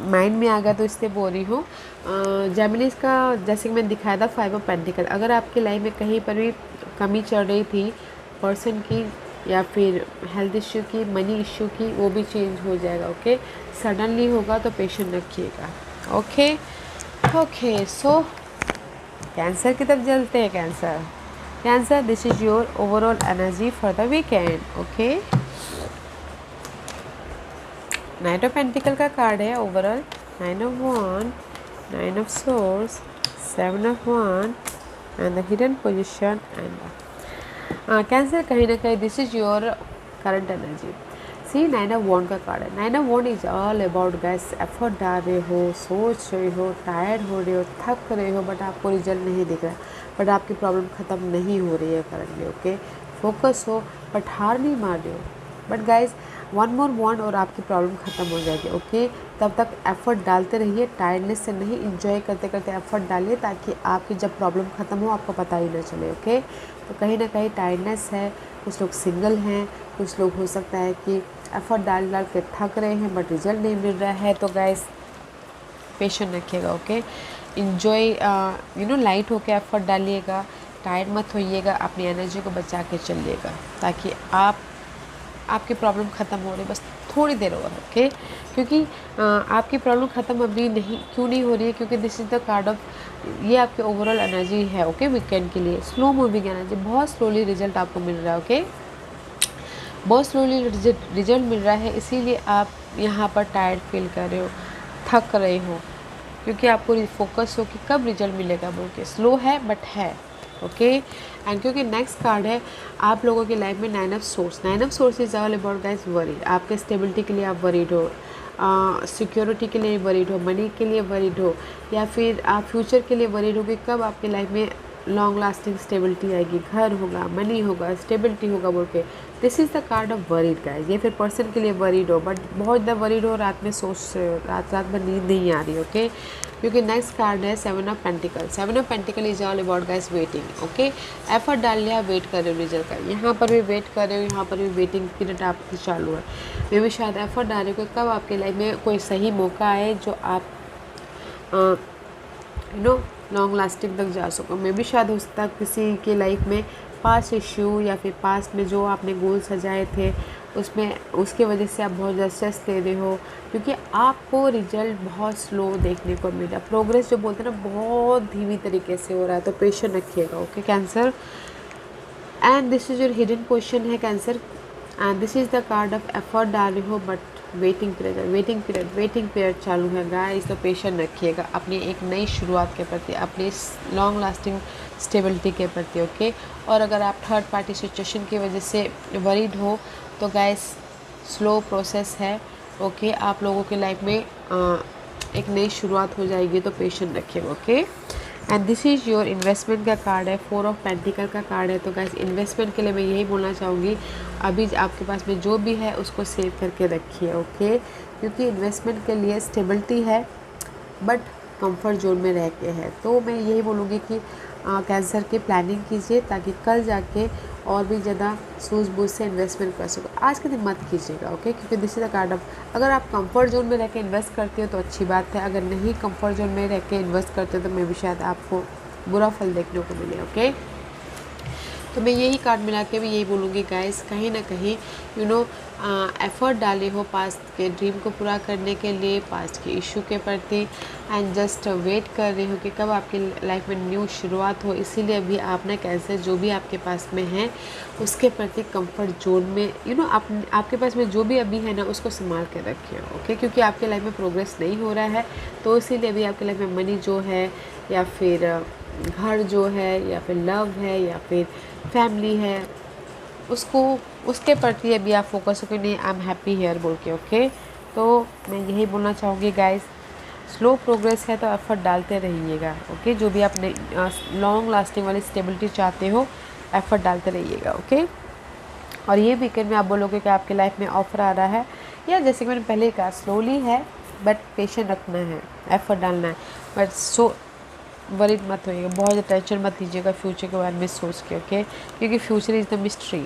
माइंड में आ गया तो इसलिए बोल रही हूँ। जेमिनीज का जैसे कि मैंने दिखाया था 5 ऑफ पेंटिकल, अगर आपकी लाइफ में कहीं पर भी कमी चल रही थी पर्सन की या फिर हेल्थ इश्यू की, मनी इश्यू की, वो भी चेंज हो जाएगा। ओके, सडनली होगा तो पेशेंट रखिएगा। ओके ओके, सो कैंसर की तरफ चलते हैं। Cancer, this is your overall energy for the weekend. Okay, knight of pentacle का कार्ड है overall, 9 of wand, 9 of swords, 7 of wand and the hidden position and Cancer, कहीं ना कहीं this is your current energy. See 9 of वॉन्ड का card है, 9 of wand is all about guys, effort डाल रहे हो, सोच रहे हो, टायर्ड हो रहे हो, थक रहे हो, बट आपको रिजल्ट नहीं दिख रहा, बट आपकी प्रॉब्लम ख़त्म नहीं हो रही है करंटली। ओके, फोकस हो बट हार नहीं मार रहे हो, बट गाइज 1 मोर वॉन्ड और आपकी प्रॉब्लम ख़त्म हो जाएगी। ओके, तब तक एफर्ट डालते रहिए, टायर्डनेस से नहीं, इंजॉय करते करते एफर्ट डालिए ताकि आपकी जब प्रॉब्लम ख़त्म हो आपको पता ही ना चले। ओके, तो कहीं ना कहीं टायर्डनेस है, कुछ लोग सिंगल हैं, कुछ लोग हो सकता है कि एफर्ट डाल के थक रहे हैं बट रिजल्ट नहीं मिल रहा है, तो गाइस पेशेंट रखिएगा। ओके, इंजॉय लाइट होके एफर्ट डालिएगा, टायर्ड मत होइएगा, अपनी एनर्जी को बचा के चलिएगा ताकि आपकी प्रॉब्लम ख़त्म हो रही, बस थोड़ी देर और। ओके, क्योंकि आपकी प्रॉब्लम ख़त्म अभी क्यों नहीं हो रही है, क्योंकि this is the card of, ये आपकी ओवरऑल एनर्जी है। ओके, वीकेंड के लिए स्लो मूविंग एनर्जी, बहुत स्लोली रिजल्ट आपको मिल रहा है। ओके, बहुत स्लोली रिजल्ट मिल रहा है, इसीलिए आप यहाँ पर टायर्ड फील कर रहे हो, थक रहे हो, क्योंकि आपको फोकस हो कि कब रिजल्ट मिलेगा बोल के। स्लो है बट है, ओके। एंड क्योंकि नेक्स्ट कार्ड है आप लोगों की लाइफ में 9 of source. 9 of swords is all about guys worried. आपके स्टेबिलिटी के लिए आप वरीड हो, सिक्योरिटी के लिए वरीड हो, मनी के लिए वरीड हो, या फिर आप फ्यूचर के लिए वरीड हो कि कब आपकी लाइफ में लॉन्ग लास्टिंग स्टेबिलिटी आएगी, घर होगा, मनी होगा, स्टेबिलिटी होगा बोल के। This is the card of worried guys. ये फिर पर्सन के लिए वरीड हो, बट बहुत ज़्यादा वरीड हो, रात में सोच रहे हो, रात में नींद नहीं आ रही, ओके। क्योंकि नेक्स्ट कार्ड है 7 of pentacle. 7 of pentacle is all about guys waiting, okay. Effort डाल लिया, वेट कर रहे हो रिजल्ट का। यहाँ पर भी वेट कर रहे हो, यहाँ पर भी वेटिंग पीरियड आपकी चालू है। मे भी शायद एफर्ट डाल रहे हो कब आपके लाइफ में कोई सही मौका आए जो आप लॉन्ग लास्टिंग तक जा सको। मे भी शायद हो सकता है किसी के लाइफ में पास्ट इश्यू या फिर पास्ट में जो आपने गोल सजाए थे उसमें उसके वजह से आप बहुत ज़्यादा स्ट्रेस ले रहे हो, क्योंकि आपको रिजल्ट बहुत स्लो देखने को मिला। प्रोग्रेस जो बोलते हैं ना बहुत धीमी तरीके से हो रहा है, तो पेशेंस रखिएगा, okay Cancer. And this is your hidden question है Cancer. And this is the card of effort डाल रहे हो, बट वेटिंग पीरियड चालू है गाइस। तो पेशेंस रखिएगा अपनी एक नई शुरुआत के प्रति, अपनी लॉन्ग लास्टिंग स्टेबिलिटी के प्रति, ओके। और अगर आप थर्ड पार्टी सिचुएशन की वजह से वरीड हो तो गाइस स्लो प्रोसेस है, ओके। आप लोगों की लाइफ में एक नई शुरुआत हो जाएगी, तो पेशेंस रखिए, okay. And this is your investment का कार्ड है, 4 ऑफ पेंटिकल का कार्ड है। तो गाइस इन्वेस्टमेंट के लिए मैं यही बोलना चाहूँगी, अभी आपके पास में जो भी है उसको सेव करके रखिए, ओके। क्योंकि इन्वेस्टमेंट के लिए स्टेबिलिटी है बट कंफर्ट जोन में रह के है। तो मैं यही बोलूँगी कि कैंसर की प्लानिंग कीजिए ताकि कल जाके और भी ज़्यादा सूझबूझ से इन्वेस्टमेंट कर सको। आज के दिन मत कीजिएगा, ओके। क्योंकि this is the card of, अगर आप कंफर्ट जोन में रह के इन्वेस्ट करते हो तो अच्छी बात है, अगर नहीं कंफर्ट जोन में रह के इन्वेस्ट करते हो तो मे भी शायद आपको बुरा फल देखने को मिले, ओके। तो मैं यही कार्ड मिला के भी यही बोलूँगी गाइस, कहीं ना कहीं एफ़र्ट डाले हो पास्ट के ड्रीम को पूरा करने के लिए, पास्ट के इशू के प्रति, एंड जस्ट वेट कर रहे हो कि कब आपकी लाइफ में न्यू शुरुआत हो। इसीलिए अभी आपने कैंसर जो भी आपके पास में है उसके प्रति कंफर्ट जोन में आपके पास में जो भी अभी है ना उसको संभाल के रखिए, ओके। क्योंकि आपके लाइफ में प्रोग्रेस नहीं हो रहा है, तो इसीलिए अभी आपके लाइफ में मनी जो है या फिर घर जो है या फिर लव है या फिर फैमिली है उसके प्रति अभी आप फोकस हो कि नहीं आई एम हैप्पी हेयर बोल के, ओके। तो मैं यही बोलना चाहूँगी गाइस, स्लो प्रोग्रेस है तो एफर्ट डालते रहिएगा, ओके। जो भी आपने लॉन्ग लास्टिंग वाली स्टेबिलिटी चाहते हो एफर्ट डालते रहिएगा, ओके। और ये वीकेंड में आप बोलोगे कि आपकी लाइफ में ऑफर आ रहा है, या जैसे कि मैंने पहले कहा स्लोली है बट पेशेंस रखना है, एफर्ट डालना है, बट वरीड मत होइएगा, बहुत ज़्यादा टेंशन मत लीजिएगा फ्यूचर के बारे में सोच के, ओके। क्योंकि फ्यूचर इज़ द मिस्ट्री।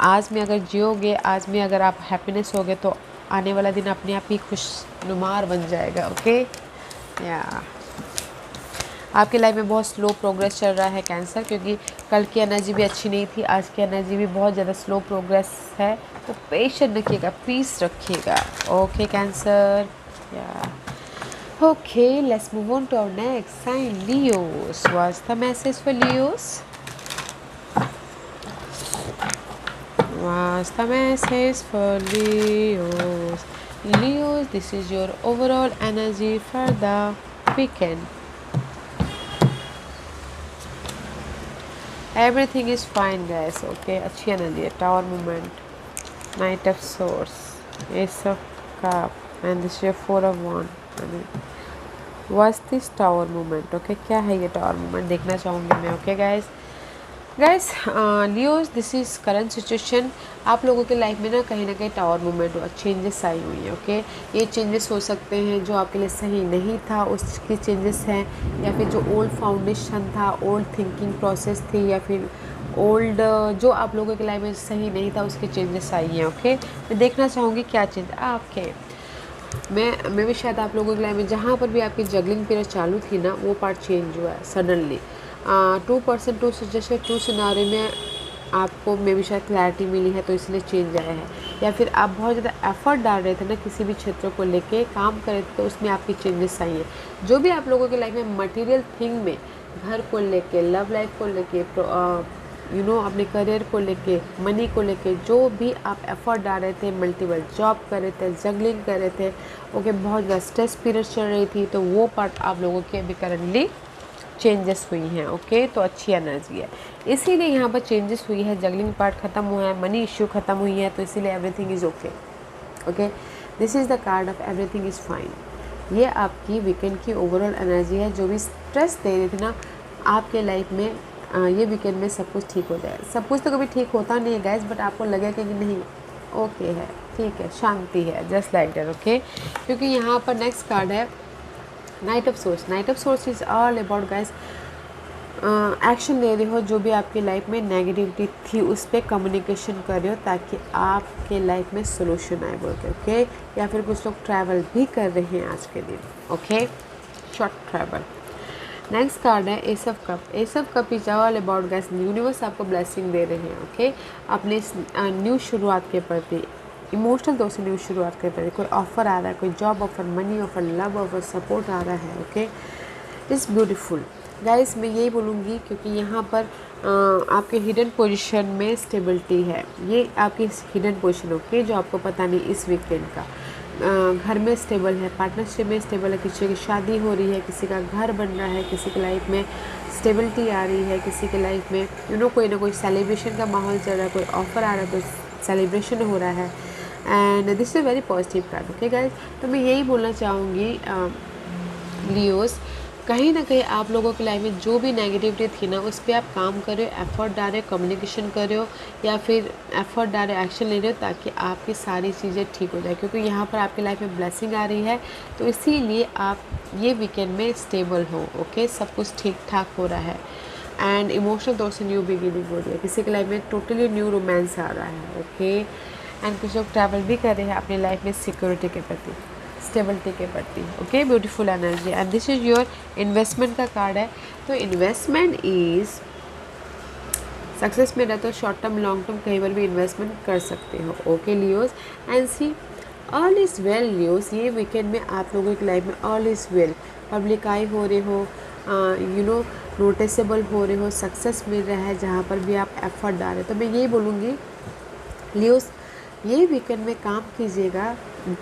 आज में अगर जियोगे, आज में अगर आप हैप्पीनेस होगे तो आने वाला दिन अपने आप ही खुशनुमार बन जाएगा, ओके। या आपकी लाइफ में बहुत स्लो प्रोग्रेस चल रहा है कैंसर, क्योंकि कल की एनर्जी भी अच्छी नहीं थी, आज की एनर्जी भी बहुत ज़्यादा स्लो प्रोग्रेस है। तो पेशेंस रखिएगा, पीस रखिएगा, ओके कैंसर। या okay, let's move on to our next sign, Leos. What's the message for Leos? What's the message for Leos? Leos, this is your overall energy for the weekend. Everything is fine guys, okay. अच्छी energy है, tower movement, knight of swords, ace of cups, and this is 4 of wands. What's this tower movement, okay. क्या है ये tower movement देखना चाहूँगी मैं, okay guys. Leos, this is current situation. आप लोगों के लाइफ में ना कहीं टावर मूवमेंट हुआ, चेंजेस आई हुई हैं, ओके। ये चेंजेस हो सकते हैं जो आपके लिए सही नहीं था उसकी चेंजेस हैं, या फिर जो ओल्ड फाउंडेशन था, ओल्ड थिंकिंग प्रोसेस थी, या फिर ओल्ड जो आप लोगों के लाइफ में सही नहीं था उसके चेंजेस आई हैं, ओके। मैं देखना चाहूँगी क्या चेंज आपके मैं भी शायद आप लोगों के लाइफ में जहाँ पर भी आपकी जगलिंग पीरियड चालू थी ना वो पार्ट चेंज हुआ है सडनली। 2% 2 सजेशन 2 सिनारे में आपको मे भी शायद क्लैरिटी मिली है तो इसलिए चेंज आया है, या फिर आप बहुत ज़्यादा एफर्ट डाल रहे थे ना किसी भी क्षेत्र को लेके काम कर रहे थे तो उसमें आपकी चेंजेस आई हैं। जो भी आप लोगों के लाइफ में मटेरियल थिंग में, घर को लेके, लव लाइफ को लेके, अपने करियर को लेके, मनी को लेके, जो भी आप एफर्ट डाल रहे थे, मल्टीपल जॉब कर रहे थे, जगलिंग कर रहे थे, ओके, बहुत ज़्यादा स्ट्रेस पीरियड चल रही थी, तो वो पार्ट आप लोगों के अभी करंटली चेंजेस हुई हैं। ओके, तो अच्छी एनर्जी है, इसीलिए यहाँ पर चेंजेस हुई है, जगलिंग पार्ट ख़त्म हुआ है, मनी इश्यू ख़त्म हुई है, तो इसीलिए everything is okay. Okay, this is the card of everything is fine. ये आपकी वीकेंड की ओवरऑल एनर्जी है। जो भी स्ट्रेस दे रही थी ना आपके लाइफ में, ये वीकेंड में सब कुछ ठीक हो जाए। सब कुछ तो कभी ठीक होता नहीं है गाइस, बट आपको लगेगा कि नहीं ओके है, ठीक है, शांति है, जस्ट लाइक दैट। ओके, क्योंकि यहाँ पर नेक्स्ट कार्ड है night of source. Night of source is all about guys action ले रहे हो, जो भी आपकी लाइफ में नेगेटिविटी थी उस पर कम्युनिकेशन कर रहे हो ताकि आपके लाइफ में सोल्यूशन आए बोल के। ओके, या फिर कुछ लोग ट्रैवल भी कर रहे हैं आज के दिन। Okay, short travel. Next card है ace of cup. Ace of cup is all about guys universe आपको ब्लेसिंग दे रहे हैं। ओके, अपने इस न्यू शुरुआत के प्रति, इमोशनल तौर से न्यू शुरुआत के प्रति कोई ऑफर आ रहा है, कोई job offer, money offer, love offer, support आ रहा है। ओके, इट्स ब्यूटीफुल गाइस, मैं यही बोलूँगी क्योंकि यहाँ पर आपके हिडन पोजीशन में स्टेबिलिटी है। ये आपकी हिडन पोजीशन ओके, जो आपको पता नहीं इस वीकेंड का। घर में स्टेबल है, पार्टनरशिप में स्टेबल है, किसी की शादी हो रही है, किसी का घर बन रहा है, किसी की लाइफ में स्टेबिलिटी आ रही है, किसी की लाइफ में कोई ना कोई सेलिब्रेशन का माहौल चल रहा है, कोई ऑफर आ रहा है, कोई सेलिब्रेशन हो रहा है। And this is very positive card. Okay guys, तो मैं यही बोलना चाहूँगी लियोस, कहीं ना कहीं आप लोगों की लाइफ में जो भी नेगेटिविटी थी ना उस पर आप काम कर रहे हो, एफर्ट डाल रहे हो, कम्युनिकेशन कर रहे हो, या फिर एफर्ट डाल रहे हो, एक्शन ले रहे हो ताकि आपकी सारी चीज़ें ठीक हो जाए। क्योंकि यहाँ पर आपकी लाइफ में ब्लेसिंग आ रही है, तो इसीलिए आप ये वीकेंड में स्टेबल हो। ओके, सब कुछ ठीक ठाक हो रहा है एंड इमोशनल तौर से न्यू बिगिनिंग हो रही है, किसी की लाइफ में टोटली न्यू रोमांस आ रहा है। ओके, एंड कुछ लोग ट्रैवल भी कर रहे हैं अपनी लाइफ में सिक्योरिटी के प्रति, स्टेबिलिटी के प्रति। Okay, beautiful energy. And this is your investment का कार्ड है। तो इन्वेस्टमेंट इज सक्सेस में रहते हो, शॉर्ट टर्म लॉन्ग टर्म कहीं पर भी इन्वेस्टमेंट कर सकते हो। Okay Leos, and see all is well Leos, ये वीकेंड में आप लोगों की लाइफ में ऑल इज़ वेल, पब्लिकाई हो रहे हो, नोटिसेबल हो रहे हो, सक्सेस मिल रहा है जहाँ पर भी आप एफर्ट डाल रहे हो। तो मैं यही बोलूँगी लियोस, ये वीकेंड में काम कीजिएगा,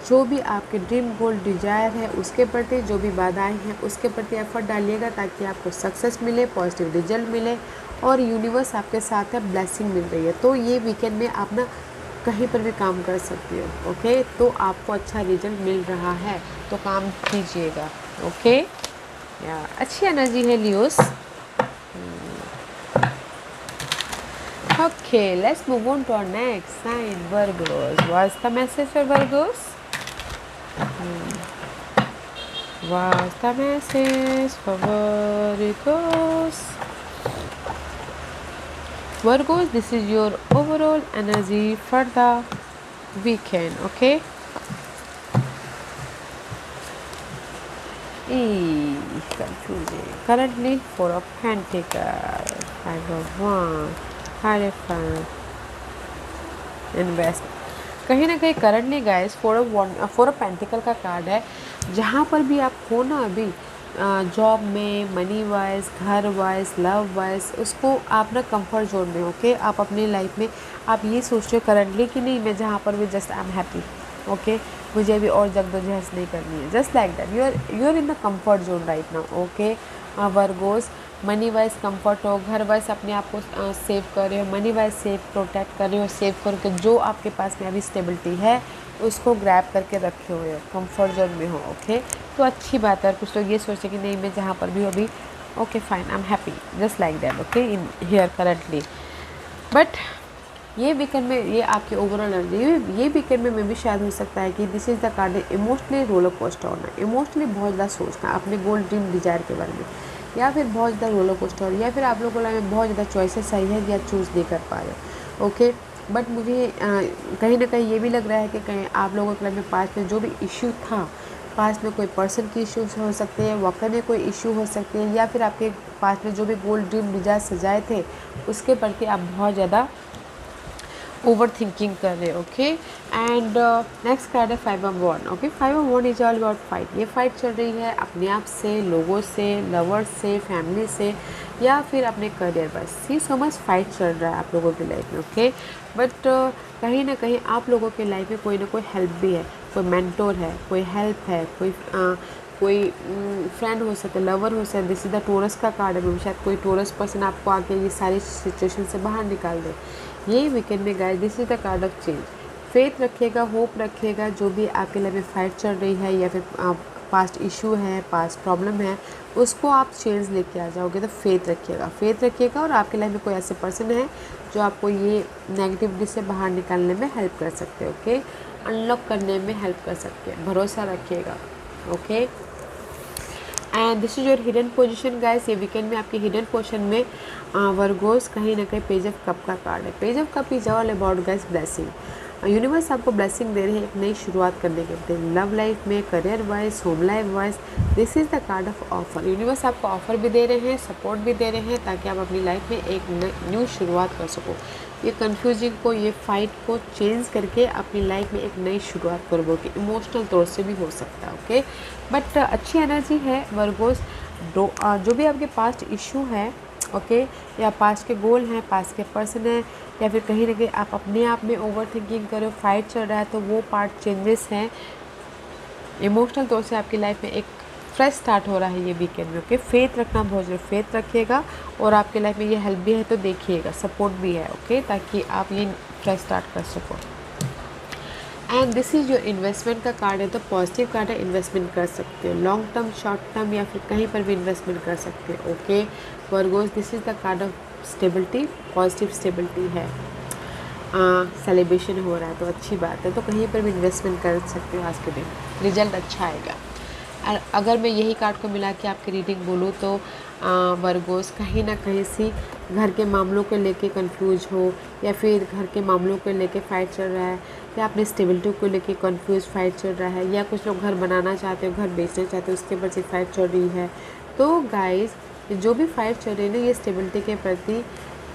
जो भी आपके ड्रीम गोल डिजायर है उसके प्रति, जो भी बाधाएं हैं उसके प्रति एफर्ट डालिएगा ताकि आपको सक्सेस मिले, पॉजिटिव रिजल्ट मिले और यूनिवर्स आपके साथ है, ब्लेसिंग मिल रही है। तो ये वीकेंड में आप ना कहीं पर भी काम कर सकते हो। ओके, तो आपको अच्छा रिजल्ट मिल रहा है तो काम कीजिएगा। ओके, या अच्छी एनर्जी है Leos. Okay, let's move on to our next sign, Virgos. What's the message for Virgos? What's the message for Virgos? Virgos, this is your overall energy for the weekend, okay? Confusing. Currently, Four of Pentacles, Five of Wands, Hierophant, invest. कहीं ना कहीं currently guys four of pentacle का card है। जहाँ पर भी आप हो ना अभी जॉब में, मनी वाइज, घर वाइज, लव वाइज, उसको आप ना कंफर्ट जोन में। ओके, आप अपनी लाइफ में आप ये सोच रहे हो करंटली कि नहीं मैं जहाँ पर भी just I am happy. Okay, मुझे अभी और जगदोजहद नहीं करनी है, just like that you are in the comfort zone right now. Okay Virgos, money wise comfort हो, घर वाइज अपने आप को सेव कर रहे हो, मनी वाइज सेव प्रोटेक्ट कर रहे हो, सेव करके जो आपके पास में अभी स्टेबिलिटी है उसको ग्रैब करके रखे हुए हो, कंफर्ट जोन में हो। ओके, तो अच्छी बात है। कुछ लोग ये सोचे कि नहीं मैं जहाँ पर भी हो अभी okay fine I am happy, just like that. Okay, in here currently, but ये वीकेंड में ये आपके ओवरऑल ये वीकेंड में भी शायद हो सकता है कि this is the card emotionally roller coaster होना, इमोशनली बहुत ज़्यादा सोचना अपने गोल ड्रीम डिजायर के बारे में, या फिर बहुत ज़्यादा रोलर कोस्टर, या फिर आप लोगों को लाइफ में बहुत ज़्यादा चॉइसेस सही है या चूज़ नहीं कर पा रहे हो। ओके, बट मुझे कहीं ना कहीं ये भी लग रहा है कि कहीं आप लोगों के लाइफ में पास्ट में जो भी इश्यू था, पास्ट में कोई पर्सन की इश्यूज हो सकते हैं, वक्त में कोई इश्यू हो सकते हैं, या फिर आपके पास्ट में जो भी गोल ड्रीम डिजायर सजाए थे उसके प्रति आप बहुत ज़्यादा ओवर थिंकिंग कर रहे हो। ओके, एंड नेक्स्ट कार्ड है five of wand. Okay, five of wand is all about fight. ये फाइट चल रही है अपने आप से, लोगों से, लवर्स से, फैमिली से, या फिर अपने करियर पर। सी सो मच फाइट चल रहा है आप लोगों की लाइफ में। ओके, बट कहीं ना कहीं आप लोगों के लाइफ में कोई ना कोई हेल्प भी है, कोई मेंटोर है, कोई हेल्प है, कोई फ्रेंड हो सकता है, लवर हो सकता है। दिस इज द टोरस का कार्ड है, शायद कोई टोरस पर्सन आपको आके ये सारी सिचुएशन से बाहर निकाल दे। ये वीकेंड में guys this is the card of change. Faith रखिएगा, होप रखिएगा, जो भी आपके लाइफ में फाइट चल रही है या फिर पास्ट इशू है, पास्ट प्रॉब्लम है, उसको आप चेंज लेके आ जाओगे। तो फेथ रखिएगा और आपके लाइफ में कोई ऐसे पर्सन है जो आपको ये नेगेटिविटी से बाहर निकालने में हेल्प कर सकते हैं, ओके, अनलॉक करने में हेल्प कर सकते हैं। भरोसा रखिएगा, okay. And this is your hidden position guys. ये वीकेंड में आपकी हिडन पोजीशन में वर्गोस कहीं ना कहीं पेज ऑफ कप का कार्ड है। Page of cup is all about guys blessing. Universe आपको ब्लेसिंग दे रहे हैं एक नई शुरुआत करने के लिए, लव लाइफ में, career wise, home life wise. This is the card of offer. Universe आपको ऑफर भी दे रहे हैं, सपोर्ट भी दे रहे हैं, ताकि आप अपनी लाइफ में एक न्यू शुरुआत कर सको। ये कन्फ्यूजिंग को, ये फाइट को चेंज करके अपनी लाइफ में एक नई शुरुआत करोगे, कि इमोशनल तौर से भी हो सकता है, ओके। बट अच्छी एनर्जी है वर्गोस। जो भी आपके पास्ट इशू है, ओके, या पास्ट के गोल हैं, पास्ट के पर्सन है, या फिर कहीं ना कहीं आप अपने आप में ओवर थिंकिंग करो, फाइट चल रहा है, तो वो पार्ट चेंजेस हैं। इमोशनल तौर से आपकी लाइफ में एक फ्रेश स्टार्ट हो रहा है ये वीकेंड में, ओके। फेथ रखना बहुत जरूरी, फेथ रखिएगा और आपके लाइफ में ये हेल्प भी है तो देखिएगा, सपोर्ट भी है, ओके, ताकि आप ये फ्रेश स्टार्ट कर सको। And this is your investment का कार्ड है, तो पॉजिटिव कार्ड है, इन्वेस्टमेंट कर सकते हो, लॉन्ग टर्म, शॉर्ट टर्म, या फिर कहीं पर भी इन्वेस्टमेंट कर सकते हो, okay. Virgo's this is the card of stability, positive stability है। सेलिब्रेशन हो रहा है तो अच्छी बात है, तो कहीं पर भी इन्वेस्टमेंट कर सकते हो आज के दिन, रिजल्ट अच्छा आएगा। और अगर मैं यही कार्ड को मिला के आपकी रीडिंग बोलूँ तो वर्गोस कहीं ना कहीं से घर के मामलों को लेके कंफ्यूज हो, या फिर घर के मामलों को लेके फाइट चल रहा है, या अपनी स्टेबिलिटी को लेके कंफ्यूज फाइट चल रहा है, या कुछ लोग घर बनाना चाहते हो, घर बेचना चाहते हो, उसके प्रति फाइट चल रही है। तो गाइस जो भी फाइट चल रही है ना ये स्टेबिलिटी के प्रति,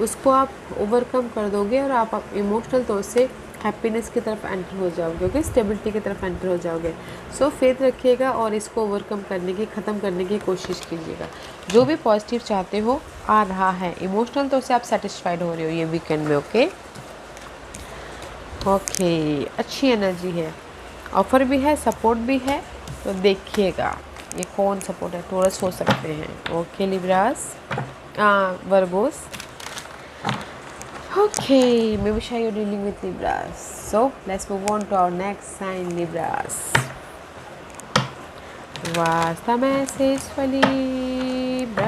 उसको आप ओवरकम कर दोगे और आप इमोशनल तौर से हैप्पीनेस की तरफ एंटर हो जाओगे, ओके, स्टेबिलिटी की तरफ एंटर हो जाओगे। सो फेथ रखिएगा और इसको ओवरकम करने की, ख़त्म करने की कोशिश कीजिएगा। जो भी पॉजिटिव चाहते हो आ रहा है, इमोशनल तौर से आप सेटिस्फाइड हो रहे हो ये वीकेंड में, ओके। ओके, अच्छी एनर्जी है, ऑफर भी है, सपोर्ट भी है, तो देखिएगा ये कौन सपोर्ट है। टोरस हो सकते हैं, okay, Libras, Virgo's, okay, maybe sure you're dealing with Libras. So let's move on to our next sign, Libras. What's the message for Libras?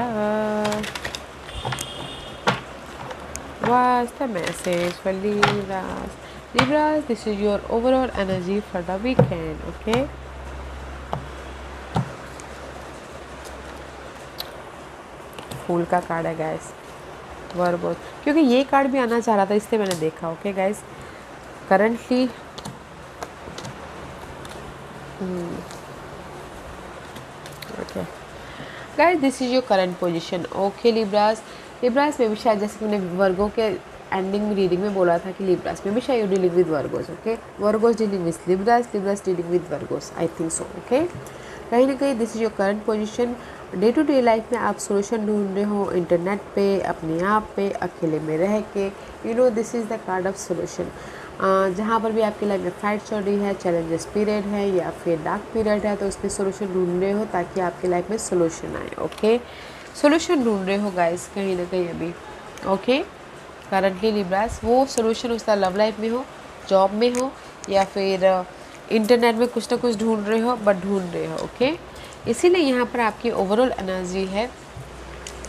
What's the message for Libras? Libras, this is your overall energy for the weekend, okay? फूल का card है guys, Virgo's, क्योंकि ये card भी आना चाह रहा था इसलिए मैंने देखा, okay guys. Currently okay guys, this is your current position, okay. Libras में भी शायद, जैसे मैंने वर्गो के एंडिंग में रीडिंग में बोला था कि लिब्रास में भी शायद you dealing with Virgos, okay. Virgos dealing with Libras dealing with Virgos, I think so, okay. कहीं ना कहीं this is your current position. Day to day life में आप सोल्यूशन ढूंढ रहे हो, इंटरनेट पे, अपने आप पे, अकेले में रह के, you know this is the card of solution. जहाँ पर भी आपकी लाइफ में फाइट चल रही है, चैलेंजेस पीरियड है या फिर डार्क पीरियड है, तो उसमें सोल्यूशन ढूंढ रहे हो ताकि आपकी लाइफ में सोल्यूशन आए, ओके। सोल्यूशन ढूंढ रहे हो गाइस कहीं ना कहीं अभी, ओके। करंटली लिब्रास वो सोल्यूशन उसका लव लाइफ में हो, जॉब में हो, या फिर इंटरनेट में कुछ ना कुछ ढूंढ रहे हो, बट ढूंढ रहे हो, ओके। इसीलिए यहाँ पर आपकी ओवरऑल एनर्जी है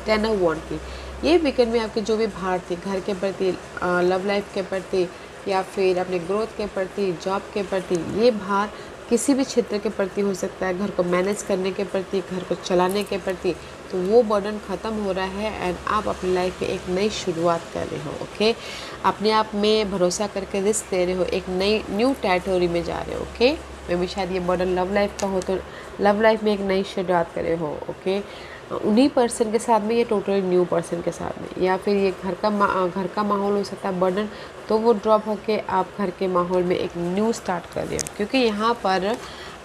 10 ऑफ वॉन्ड की। ये वीकेंड में आपके जो भी भार थे, घर के प्रति, लव लाइफ के प्रति, या फिर अपने ग्रोथ के प्रति, जॉब के प्रति, ये भार किसी भी क्षेत्र के प्रति हो सकता है, घर को मैनेज करने के प्रति, घर को चलाने के प्रति, तो वो बर्डन ख़त्म हो रहा है एंड आप अपनी लाइफ में एक नई शुरुआत कर रहे हो, ओके। अपने आप में भरोसा करके रिस्क ले रहे हो, एक नई न्यू टेरिटोरी में जा रहे हो, ओके। मे भी शायद ये बर्डन लव लाइफ का हो, तो लव लाइफ में एक नई शुरुआत कर रहे हो, ओके। उन्हीं पर्सन के साथ में, ये टोटली न्यू पर्सन के साथ में, या फिर ये घर का माहौल हो सकता है बर्डन, तो वो ड्रॉप होके आप घर के माहौल में एक न्यू स्टार्ट कर रहे हो। क्योंकि यहाँ पर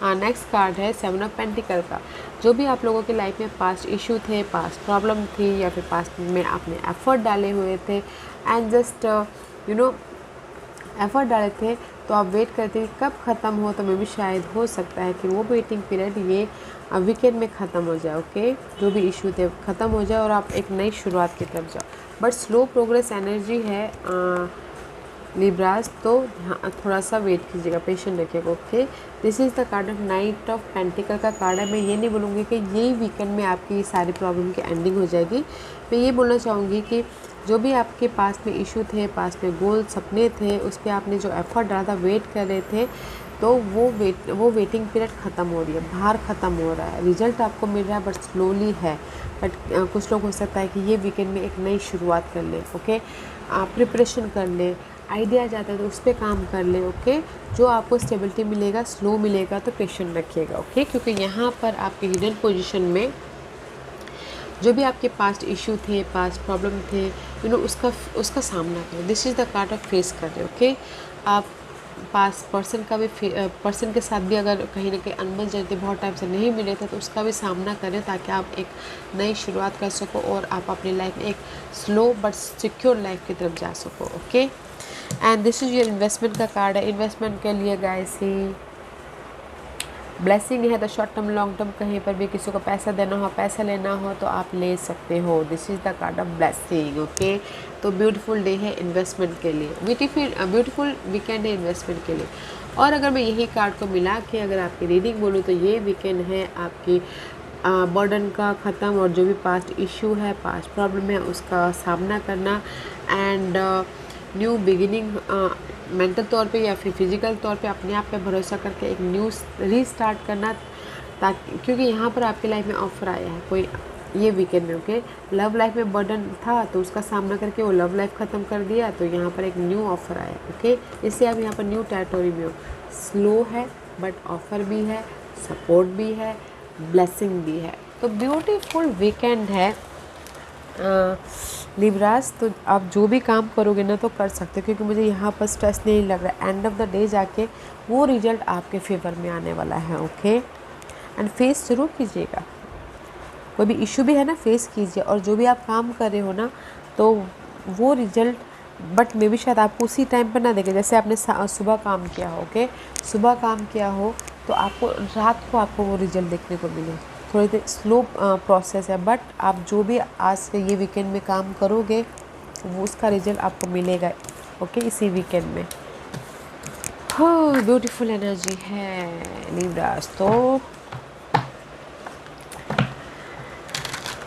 नेक्स्ट कार्ड है 7 ऑफ पेंटिकल का। जो भी आप लोगों की लाइफ में पास्ट इशू थे, पास्ट प्रॉब्लम थी, या फिर पास्ट में आपने एफर्ट डाले हुए थे and just you know effort डाले थे, तो आप वेट करते हैं कब ख़त्म हो, तो मे भी शायद हो सकता है कि वो वेटिंग पीरियड ये वीकेंड में ख़त्म हो जाए। ओके, जो भी इशू थे ख़त्म हो जाए और आप एक नई शुरुआत की तरफ जाओ। बट स्लो प्रोग्रेस एनर्जी है लिब्रास, तो थोड़ा सा वेट कीजिएगा, पेशेंट रखिएगा। Okay, this is the card of night of pentacle का कार्ड है। मैं ये नहीं बोलूँगी कि यही वीकेंड में आपकी सारी प्रॉब्लम की एंडिंग हो जाएगी। मैं ये बोलना चाहूँगी कि जो भी आपके पास में इशू थे, पास में गोल सपने थे, उस पर आपने जो एफर्ट डाला था, वेट कर रहे थे, तो वो वेटिंग पीरियड ख़त्म हो रही है, बाहर ख़त्म हो रहा है, रिजल्ट आपको मिल रहा है बट स्लोली है। बट कुछ लोग हो सकता है कि ये वीकेंड में एक नई शुरुआत कर लें। ओके, प्रिपरेशन कर लें, आइडिया जाता है तो उस पर काम कर ले। ओके, जो आपको स्टेबिलिटी मिलेगा, स्लो मिलेगा, तो पेशेंट रखिएगा। ओके, क्योंकि यहाँ पर आपके हिडन पोजीशन में जो भी आपके पास्ट इशू थे, पास्ट प्रॉब्लम थे, उसका सामना करें। This is the card of face कर रहे। ओके, आप पास पर्सन के साथ भी अगर कहीं ना कहीं अनबन चलते, बहुत टाइम से नहीं मिले थे, तो उसका भी सामना करें ताकि आप एक नई शुरुआत कर सको और आप अपनी लाइफ में एक स्लो बट सिक्योर लाइफ की तरफ जा सको। Okay, and this is your investment का कार्ड है। इन्वेस्टमेंट के लिए गाइस ही ब्लेसिंग है, तो शॉर्ट टर्म लॉन्ग टर्म कहीं पर भी किसी को पैसा देना हो, पैसा लेना हो, तो आप ले सकते हो। This is the card of blessing. Okay, तो ब्यूटीफुल डे है इन्वेस्टमेंट के लिए, ब्यूटीफुल वीकेंड है इन्वेस्टमेंट के लिए। और अगर मैं यही कार्ड को मिला के अगर आपकी रीडिंग बोलूँ, तो ये वीकेंड है आपकी बर्डन का ख़त्म, और जो भी पास्ट इशू है, पास्ट प्रॉब्लम है, उसका सामना करना, एंड न्यू बिगिनिंग, मेंटल तौर पे या फिर फिजिकल तौर पे अपने आप पे भरोसा करके एक न्यू रीस्टार्ट करना, ताकि क्योंकि यहाँ पर आपकी लाइफ में ऑफर आया है कोई ये वीकेंड में। ओके, लव लाइफ में बर्डन था तो उसका सामना करके वो लव लाइफ ख़त्म कर दिया, तो यहाँ पर एक न्यू ऑफ़र आया। ओके, इससे आप यहाँ पर न्यू टेरिटोरी में हो। स्लो है बट ऑफ़र भी है, सपोर्ट भी है, ब्लेसिंग भी है, तो ब्यूटीफुल वीकेंड है लिब्रास। तो आप जो भी काम करोगे ना तो कर सकते हो, क्योंकि मुझे यहाँ पर स्ट्रेस नहीं लग रहा है। एंड ऑफ द डे जाके वो रिजल्ट आपके फेवर में आने वाला है। ओके, एंड फेस ज़रूर कीजिएगा, कोई भी इशू भी है ना, फेस कीजिए। और जो भी आप काम कर रहे हो ना, तो वो रिजल्ट बट मे भी शायद आपको उसी टाइम पर ना देखे, जैसे आपने सुबह काम किया हो। ओके, सुबह काम किया हो तो आपको रात को आपको वो रिजल्ट देखने को मिले। थोड़ी देर स्लो प्रोसेस है, बट आप जो भी आज से ये वीकेंड में काम करोगे, वो उसका रिजल्ट आपको मिलेगा। ओके, इसी वीकेंड में। हाँ, ब्यूटीफुल एनर्जी है लिब्रास, तो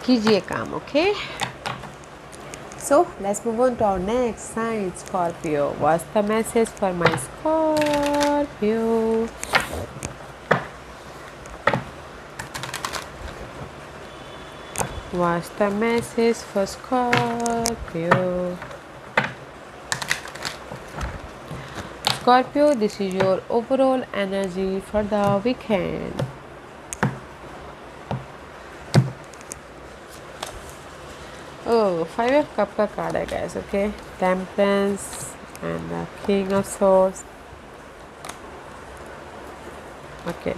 कीजिए काम। Okay, so let's move on to our next sign, Scorpio. What's the message for my Scorpio? What's the message for Scorpio? Scorpio, this is your overall energy for the weekend. Oh, 5 of Cup का card है guys. Okay, Temperance and the King of Swords. Okay,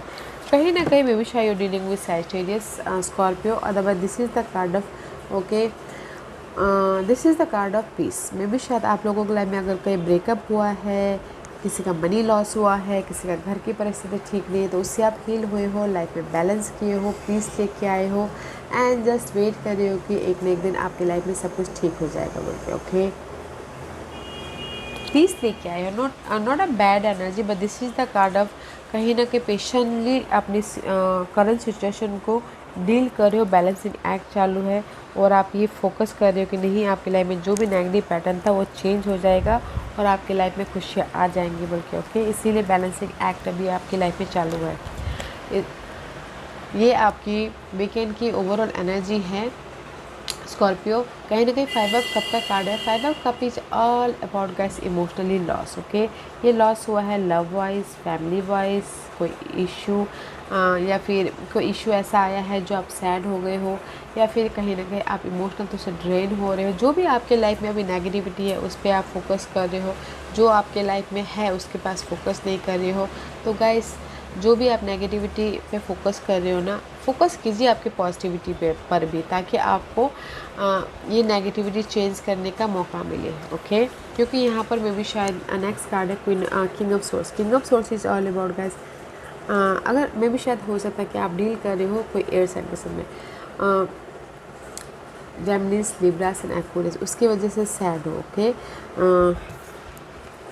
कहीं ना कहीं may be शायद you're dealing with Sagittarius, Scorpio. Otherwise, this is the card of this is the card of peace. May be शायद आप लोगों के life में अगर कहीं ब्रेकअप हुआ है, किसी का मनी लॉस हुआ है, किसी का घर की परिस्थिति ठीक नहीं है, तो उससे आप हील हुए हो, लाइफ में बैलेंस किए हो, पीस लेके आए हो, एंड जस्ट वेट कर रहे हो कि एक न एक दिन आपकी लाइफ में सब कुछ ठीक हो जाएगा बोल के। ओके, पीस लेके आए हो, not a bad energy, but this is the card of कहीं ना कहीं पेशेंटली अपनी करंट सिचुएशन को डील कर रहे हो, बैलेंसिंग एक्ट चालू है, और आप ये फोकस कर रहे हो कि नहीं, आपकी लाइफ में जो भी नेगेटिव पैटर्न था वो चेंज हो जाएगा और आपकी लाइफ में खुशियाँ आ जाएंगी बोल के। ओके, इसीलिए बैलेंसिंग एक्ट अभी आपकी लाइफ में चालू है। ये आपकी वीकेंड की ओवरऑल एनर्जी है स्कॉर्पियो। कहीं ना कहीं 5 ऑफ कप का कार्ड है। 5 of cup is all about guys emotionally loss. Okay, ये लॉस हुआ है लव वाइज, फैमिली वाइज, कोई इशू या फिर कोई इशू ऐसा आया है जो आप सैड हो गए हो, या फिर कहीं ना कहीं आप इमोशनल तो से ड्रेन हो रहे हो। जो भी आपके लाइफ में अभी नेगेटिविटी है उस पर आप फोकस कर रहे हो, जो आपके लाइफ में है उसके पास फोकस नहीं कर रहे हो। तो गाइस जो भी आप नेगेटिविटी पे फोकस कर रहे हो ना, फोकस कीजिए आपके पॉजिटिविटी पर भी, ताकि आपको ये नेगेटिविटी चेंज करने का मौका मिले। ओके, क्योंकि यहाँ पर मे भी शायद नेक्स्ट कार्ड है queen king of source. King of swords is all about guys, अगर मे भी शायद हो सकता है कि आप डील कर रहे हो कोई एयर साइन पर्सन में, जेमिनीज, लिब्रास एंड एक्वेरियस, उसकी वजह से सैड हो। ओके,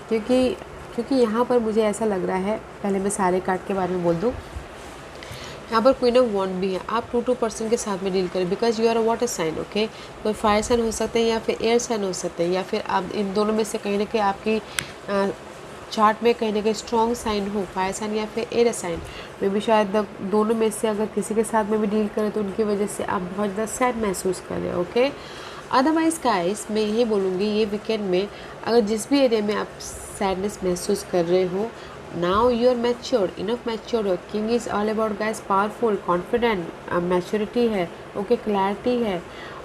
क्योंकि यहाँ पर मुझे ऐसा लग रहा है, पहले मैं सारे कार्ड के बारे में बोल दूँ। यहाँ पर क्वीन ऑफ वॉन्ड भी है। आप 2 पर्सन के साथ में डील करें, because you are a water sign. Okay, कोई फायर साइन हो सकते हैं या फिर एयर साइन हो सकते हैं, या फिर आप इन दोनों में से कहीं ना कहीं आपकी चार्ट में कहीं ना कहीं स्ट्रॉन्ग साइन हो, फायर साइन या फिर एयर साइन में भी। शायद दोनों में से अगर किसी के साथ में भी डील करें तो उनकी वजह से आप बहुत ज़्यादा सैड महसूस कर रहे हो। ओके, अदरवाइज़ गाइस मैं यही बोलूँगी, ये वीकेंड में अगर जिस भी एरिया में आप सैडनेस महसूस कर रहे हो, now you are matured, enough matured हो। King is all about guys powerful, confident, maturity है। ओके, क्लैरिटी है।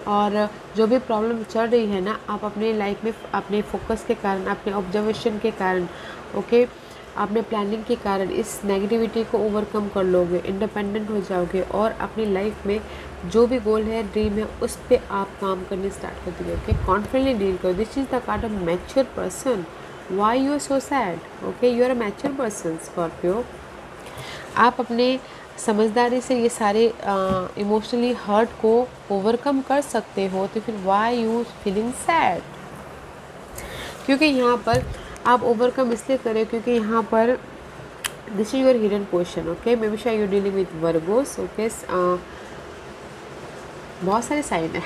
और जो भी प्रॉब्लम चल रही है ना, आप अपने लाइफ में अपने फोकस के कारण, अपने ऑब्जर्वेशन के कारण, ओके, अपने प्लानिंग के कारण इस नेगेटिविटी को ओवरकम कर लोगे, इंडिपेंडेंट हो जाओगे और अपनी लाइफ में जो भी गोल है, ड्रीम है, उस पर आप काम करने स्टार्ट कर दोगे। ओके, कॉन्फिडेंटली डील करो। This is the card of mature person. Why you are so sad? Okay, you are a mature person Scorpio. आप अपने समझदारी से ये सारे इमोशनली हर्ट को ओवरकम कर सकते हो, तो फिर वाई यू फीलिंग सैड? क्योंकि यहाँ पर आप ओवरकम इसलिए करें क्योंकि यहाँ पर this is your hidden question. Okay, may be शायद you dealing with Virgos. Okay, बहुत सारे साइन है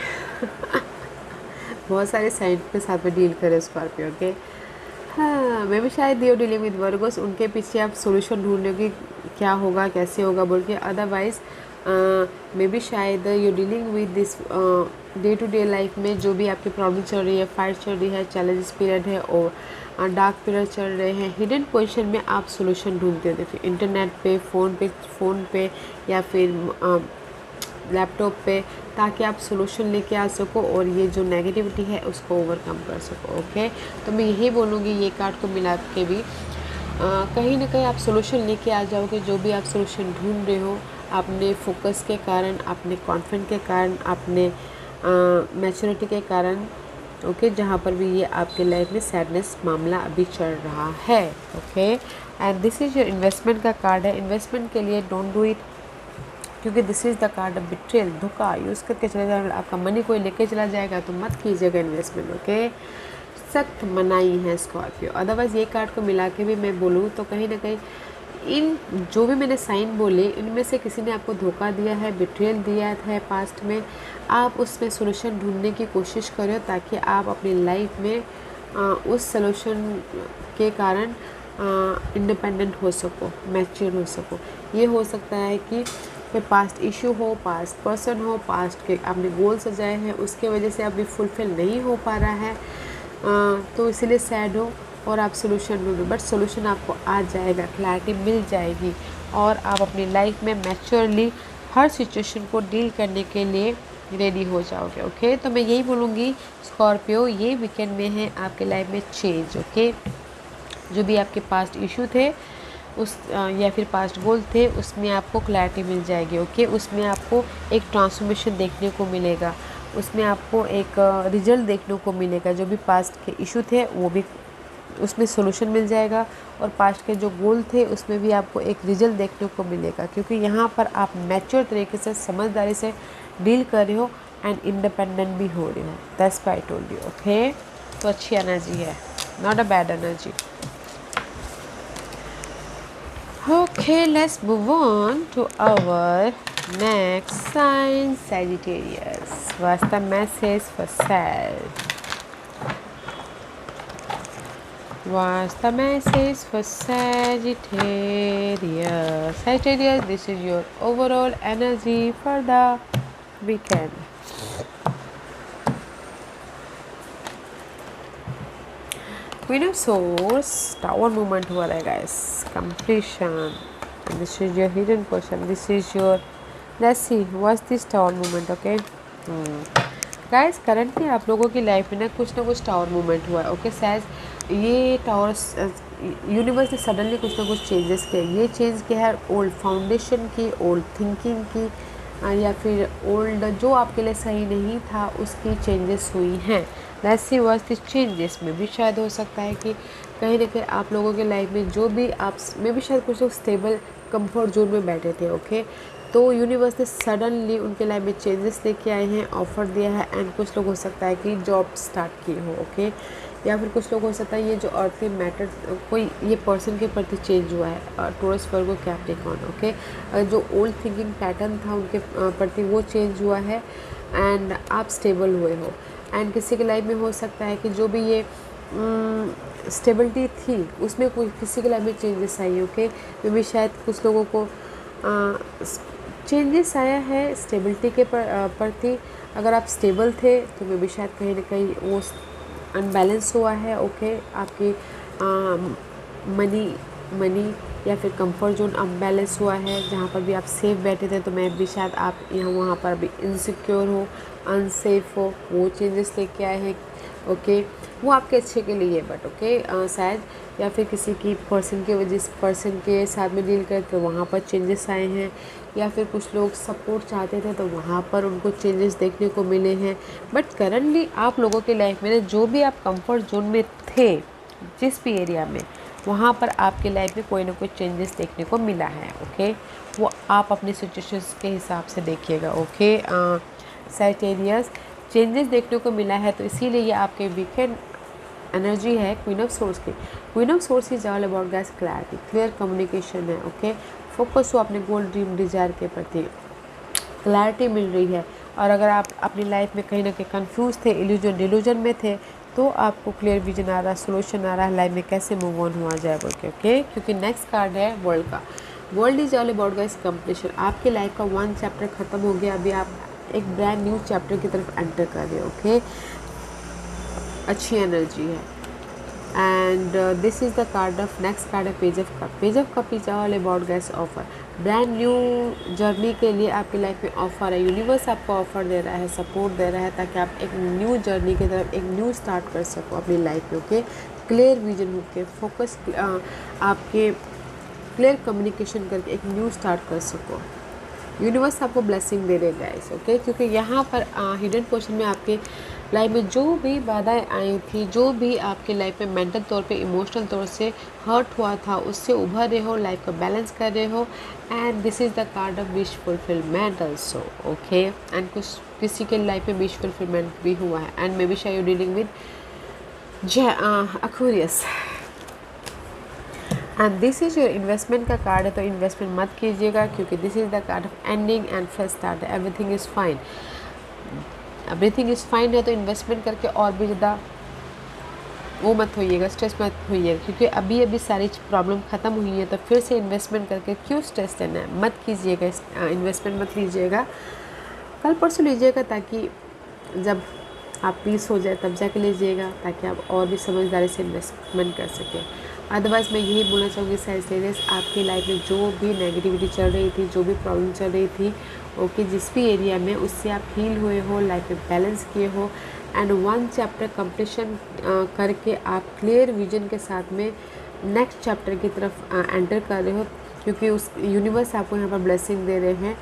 बहुत सारे साइन के साथ में डील करें स्कॉर्पियो। ओके, हाँ, मे भी शायद यू डीलिंग विद वर्गोस, उनके पीछे आप सोल्यूशन ढूंढ रहे हो कि क्या होगा, कैसे होगा बोल के। अदरवाइज मे बी शायद you dealing with this day to day life में जो भी आपकी प्रॉब्लम चल रही है, फाइट चल रही है, चैलेंजेस पीरियड है और डार्क पीरियड चल रहे हैं, हिडन पोजीशन में आप सोल्यूशन ढूंढते हो। फिर इंटरनेट पे, फ़ोन पे या फिर लैपटॉप पे, ताकि आप सोल्यूशन लेके आ सको और ये जो नेगेटिविटी है उसको ओवरकम कर सको। ओके, तो मैं यही बोलूँगी ये कार्ड को मिला के भी कहीं ना कहीं आप सोल्यूशन लेके आ जाओगे। जो भी आप सोल्यूशन ढूंढ रहे हो, अपने फोकस के कारण, अपने कॉन्फिडेंस के कारण, अपने मैच्योरिटी के कारण। ओके, जहाँ पर भी ये आपके लाइफ में सैडनेस मामला अभी चल रहा है। Okay, and this is your investment का कार्ड है। इन्वेस्टमेंट के लिए डोंट डू इट, क्योंकि this is the card of betrayal, धोखा यूज़ करके चले जाएगा। आपका मनी कोई लेके चला जाएगा तो मत कीजिएगा इन्वेस्टमेंट। ओके, सख्त मनाही है स्कॉर्पियो। अदरवाइज़ ये कार्ड को मिला के भी मैं बोलूँ तो कहीं ना कहीं इन जो भी मैंने साइन बोले, इनमें से किसी ने आपको धोखा दिया है, बिट्रेयल दिया है पास्ट में। आप उसमें सोल्यूशन ढूंढने की कोशिश करो ताकि आप अपनी लाइफ में उस सोल्यूशन के कारण इंडिपेंडेंट हो सको, मैच्योर हो सको। ये हो सकता है कि कोई पास्ट इशू हो, पास्ट पर्सन हो, पास्ट के आपने गोल सजाए हैं, उसके वजह से अभी फुलफिल नहीं हो पा रहा है, तो इसीलिए सैड हो और आप सोल्यूशन ढूंढो। बट सोल्यूशन आपको आ जाएगा, क्लैरिटी मिल जाएगी और आप अपनी लाइफ में मैच्योरली हर सिचुएशन को डील करने के लिए रेडी हो जाओगे। ओके, तो मैं यही बोलूँगी स्कॉर्पियो, ये वीकेंड में है आपके लाइफ में चेंज। ओके, जो भी आपके पास्ट इशू थे उस या फिर पास्ट गोल थे, उसमें आपको क्लैरिटी मिल जाएगी। ओके, उसमें आपको एक ट्रांसफॉर्मेशन देखने को मिलेगा, उसमें आपको एक रिजल्ट देखने को मिलेगा। जो भी पास्ट के इशू थे वो भी उसमें सोल्यूशन मिल जाएगा और पास्ट के जो गोल थे उसमें भी आपको एक रिजल्ट देखने को मिलेगा, क्योंकि यहाँ पर आप मैच्योर तरीके से, समझदारी से डील कर रहे हो एंड इंडिपेंडेंट भी हो रहे हो। That's why I told you. Okay, तो अच्छी एनर्जी है, not a bad energy. Okay, let's move on to our next sign, Sagittarius. What's the message for Sag? What's the message for Sagittarius? Sagittarius, this is your overall energy for the weekend. Queen of Swords, Tower movement हुआ है guys, completion. And this is your hidden question. This is your, let's see, what's this Tower movement? Okay, guys currently आप लोगों की life में ना कुछ tower movement हुआ है। ओके सैज ये टावर यूनिवर्स ने सडनली कुछ ना कुछ चेंजेस किए। ये चेंज किया है ओल्ड फाउंडेशन की, ओल्ड थिंकिंग की, या फिर ओल्ड जो आपके लिए सही नहीं था उसकी चेंजेस हुई हैं। Let's see what this changes में भी शायद हो सकता है कि कहीं ना कहीं आप लोगों के लाइफ में जो भी आप में भी शायद कुछ लोग स्टेबल कंफर्ट जोन में बैठे थे। ओके तो यूनिवर्स ने सडनली उनके लाइफ में चेंजेस लेके आए हैं, ऑफर दिया है। एंड कुछ लोग हो सकता है कि जॉब स्टार्ट किए हो। ओके या फिर कुछ लोग हो सकता है ये जो अर्थली मैटर कोई ये पर्सन के प्रति चेंज हुआ है, टॉरस वर्गो कैप्रिकॉर्न। ओके जो ओल्ड थिंकिंग पैटर्न था उनके प्रति वो चेंज हुआ है एंड आप स्टेबल हुए हो। एंड किसी के लाइफ में हो सकता है कि जो भी ये स्टेबिलिटी थी उसमें कोई किसी के लाइफ में चेंजेस आई। ओके मे भी शायद कुछ लोगों को चेंजेस आया है स्टेबिलिटी के प्रति। अगर आप स्टेबल थे तो मे भी शायद कहीं ना कहीं वो अनबैलेंस हुआ है। ओके आपकी मनी या फिर कंफर्ट जोन अनबैलेंस हुआ है। जहाँ पर भी आप सेफ बैठे थे तो मैं भी शायद आप यहाँ वहाँ पर भी इनसिक्योर हो, अनसेफ हो, वो चेंजेस लेके आए हैं। ओके वो आपके अच्छे के लिए बट ओके शायद या फिर किसी की पर्सन के वजह से पर्सन के साथ में डील करते तो वहाँ पर चेंजेस आए हैं। या फिर कुछ लोग सपोर्ट चाहते थे तो वहाँ पर उनको चेंजेस देखने को मिले हैं। बट करंटली आप लोगों के लाइफ में जो भी आप कंफर्ट जोन में थे जिस भी एरिया में वहाँ पर आपके लाइफ में कोई ना कोई चेंजेस देखने को मिला है। ओके वो आप अपनी सिचुएशंस के हिसाब से देखिएगा। ओके सैजिटेरियस चेंजेस देखने को मिला है तो इसीलिए ये आपके वीकेंड एनर्जी है क्वीन ऑफ सोर्स की। Queen of swords is all about guys clarity, clear communication है। ओके फोकस हो अपने गोल ड्रीम डिजायर के प्रति, क्लैरिटी मिल रही है। और अगर आप अपनी लाइफ में कहीं ना कहीं कंफ्यूज थे, इल्यूजन डिल्यूजन में थे तो आपको क्लियर विजन आ रहा है, सोल्यूशन आ रहा है लाइफ में कैसे मूव ऑन हुआ जाए बोल के। ओके क्योंकि नेक्स्ट कार्ड है वर्ल्ड का। World is all about guys completion. आपके लाइफ का 1 चैप्टर ख़त्म हो गया, अभी आप एक ब्रांड न्यू चैप्टर की तरफ एंटर कर रहे हो। ओके अच्छी एनर्जी है। And this is the card of next card है page of cup. Page of cup is all about guys offer, brand new journey के लिए आपकी लाइफ में ऑफर है। यूनिवर्स आपको ऑफर दे रहा है, सपोर्ट दे रहा है ताकि आप एक न्यू जर्नी की तरफ एक न्यू स्टार्ट कर सको अपनी लाइफ में। ओके क्लियर विजन होके फोकस आपके क्लियर कम्युनिकेशन करके एक न्यू स्टार्ट कर सको। यूनिवर्स आपको ब्लेसिंग दे देगा गाइस। ओके क्योंकि यहाँ पर हिडन पोर्शन में आपके लाइफ में जो भी बाधाएं आई थी, जो भी आपके लाइफ में मेंटल तौर पे इमोशनल तौर से हर्ट हुआ था उससे उभर रहे हो, लाइफ को बैलेंस कर रहे हो। And this is the card of wish fulfilment also. Okay and कुछ किसी के लाइफ में विश फुलफिलमेंट भी हुआ है। एंड मे बी शायद you dealing with Aquarius and this is your investment का कार्ड है तो इन्वेस्टमेंट मत कीजिएगा क्योंकि this is the card of ending and fresh start. Everything is fine, everything is fine है तो इन्वेस्टमेंट करके और भी ज़्यादा वो मत होइएगा, स्ट्रेस मत होइएगा क्योंकि अभी अभी सारी प्रॉब्लम ख़त्म हुई है तो फिर से इन्वेस्टमेंट करके क्यों स्ट्रेस लेना है, मत कीजिएगा। इन्वेस्टमेंट मत लीजिएगा, कल परसों लीजिएगा ताकि जब आप पीस हो जाए तब जाके लीजिएगा ताकि आप और भी समझदारी से इन्वेस्टमेंट कर सकें। अदरवाइज़ मैं यही बोलना चाहूँगी सैजिटेरियस आपकी लाइफ में जो भी नेगेटिविटी चल रही थी, जो भी प्रॉब्लम चल रही थी, ओके जिस भी एरिया में उससे आप हील हुए हो, लाइफ में बैलेंस किए हो। एंड 1 चैप्टर कंप्लीशन करके आप क्लियर विजन के साथ में नेक्स्ट चैप्टर की तरफ एंटर कर रहे हो क्योंकि उस यूनिवर्स आपको यहाँ पर ब्लेसिंग दे रहे हैं।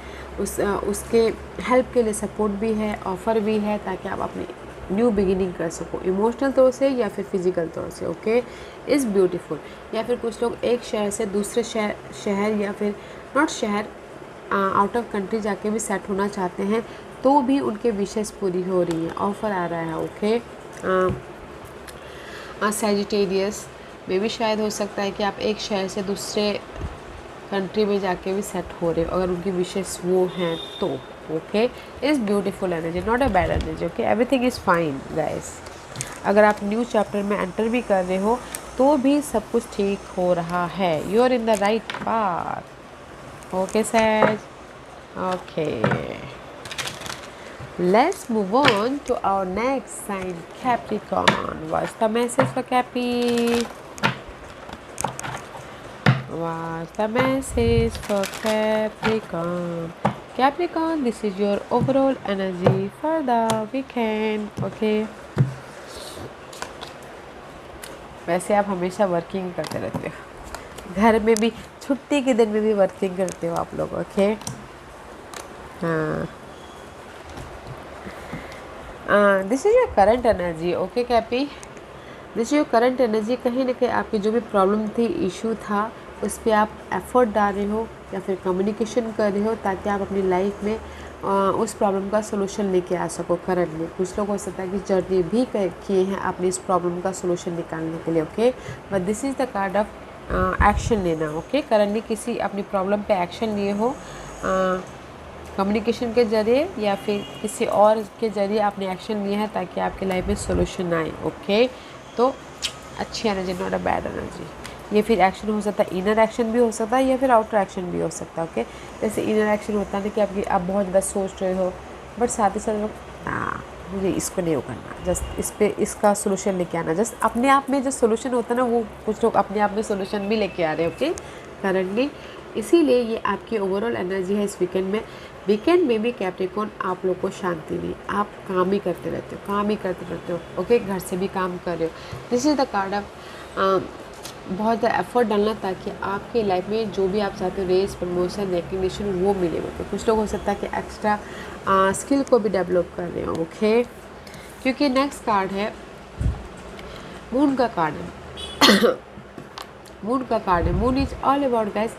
उसके हेल्प के लिए सपोर्ट भी है, ऑफ़र भी है ताकि आप अपनी न्यू बिगिनिंग कर सको इमोशनल तौर से या फिर फिजिकल तौर से। Okay is beautiful. या फिर कुछ लोग एक शहर से दूसरे शहर या फिर नॉट शहर आउट ऑफ कंट्री जाके भी सेट होना चाहते हैं तो भी उनके विशेष पूरी हो रही हैं, ऑफ़र आ रहा है। ओके सैजिटेरियस में भी शायद हो सकता है कि आप एक शहर से दूसरे कंट्री में जाके भी सेट हो रहे हो अगर उनकी विशेष वो हैं तो। Okay is beautiful energy, not a bad energy. Okay everything is fine guys. अगर आप न्यू चैप्टर में एंटर भी कर रहे हो तो भी सब कुछ ठीक हो रहा है, you are in the right path. Okay says, okay let's move on to our next sign, Capricorn. What's the message for Capi? What's the message for Capricorn? Capricorn, this is your overall energy for the weekend. Okay. वैसे आप हमेशा working करते रहते हो, घर में भी, छुट्टी के दिन में भी वर्किंग करते हो आप लोग. ओके. हाँ. This is your current energy. Okay कैपी, this is your current energy. कहीं ना कहीं आपकी जो भी प्रॉब्लम थी, इशू था, उस पर आप एफर्ट डाल रहे हो या फिर कम्युनिकेशन कर रहे हो ताकि आप अपनी लाइफ में उस प्रॉब्लम का सोल्यूशन लेके आ सको. करंटली कुछ लोग हो सकता है कि जर्नी भी किए हैं अपनी इस प्रॉब्लम का सोल्यूशन निकालने के लिए. Okay, but this is the card of action लेना. ओके, करंटली किसी अपनी प्रॉब्लम पे एक्शन लिए हो, कम्युनिकेशन के ज़रिए या फिर किसी और के ज़रिए आपने एक्शन लिया है ताकि आपके लाइफ में सोल्यूशन आए. ओके, तो अच्छी energy, not a bad energy. ये फिर एक्शन हो सकता है, इनर एक्शन भी हो सकता है या फिर आउटर एक्शन भी हो सकता है. ओके, जैसे इनर एक्शन होता है ना कि आप बहुत ज़्यादा सोच रहे हो, बट साथ ही साथ मुझे इसको नहीं करना, जस्ट इस पे इसका सोल्यूशन लेके आना. जस्ट अपने आप में जो सोल्यूशन होता है ना, वो कुछ लोग अपने आप में सोल्यूशन भी लेके आ रहे हैं. ओके, करंटली इसीलिए ये आपकी ओवरऑल एनर्जी है इस वीकेंड में. वीकेंड में भी कैप्रिकॉर्न आप लोग को शांति नहीं, आप काम ही करते रहते हो, काम ही करते रहते हो. ओके, घर से भी काम कर रहे हो. This is the card of बहुत ज़्यादा एफर्ट डालना ताकि आपके लाइफ में जो भी आप चाहते हो, रेस, प्रमोशन, रिकग्निशन, वो मिले. तो कुछ लोग हो सकता है कि एक्स्ट्रा स्किल को भी डेवलप कर रहे हो. ओके, क्योंकि नेक्स्ट कार्ड है मून का कार्ड है. मून का कार्ड है. Moon is all about guys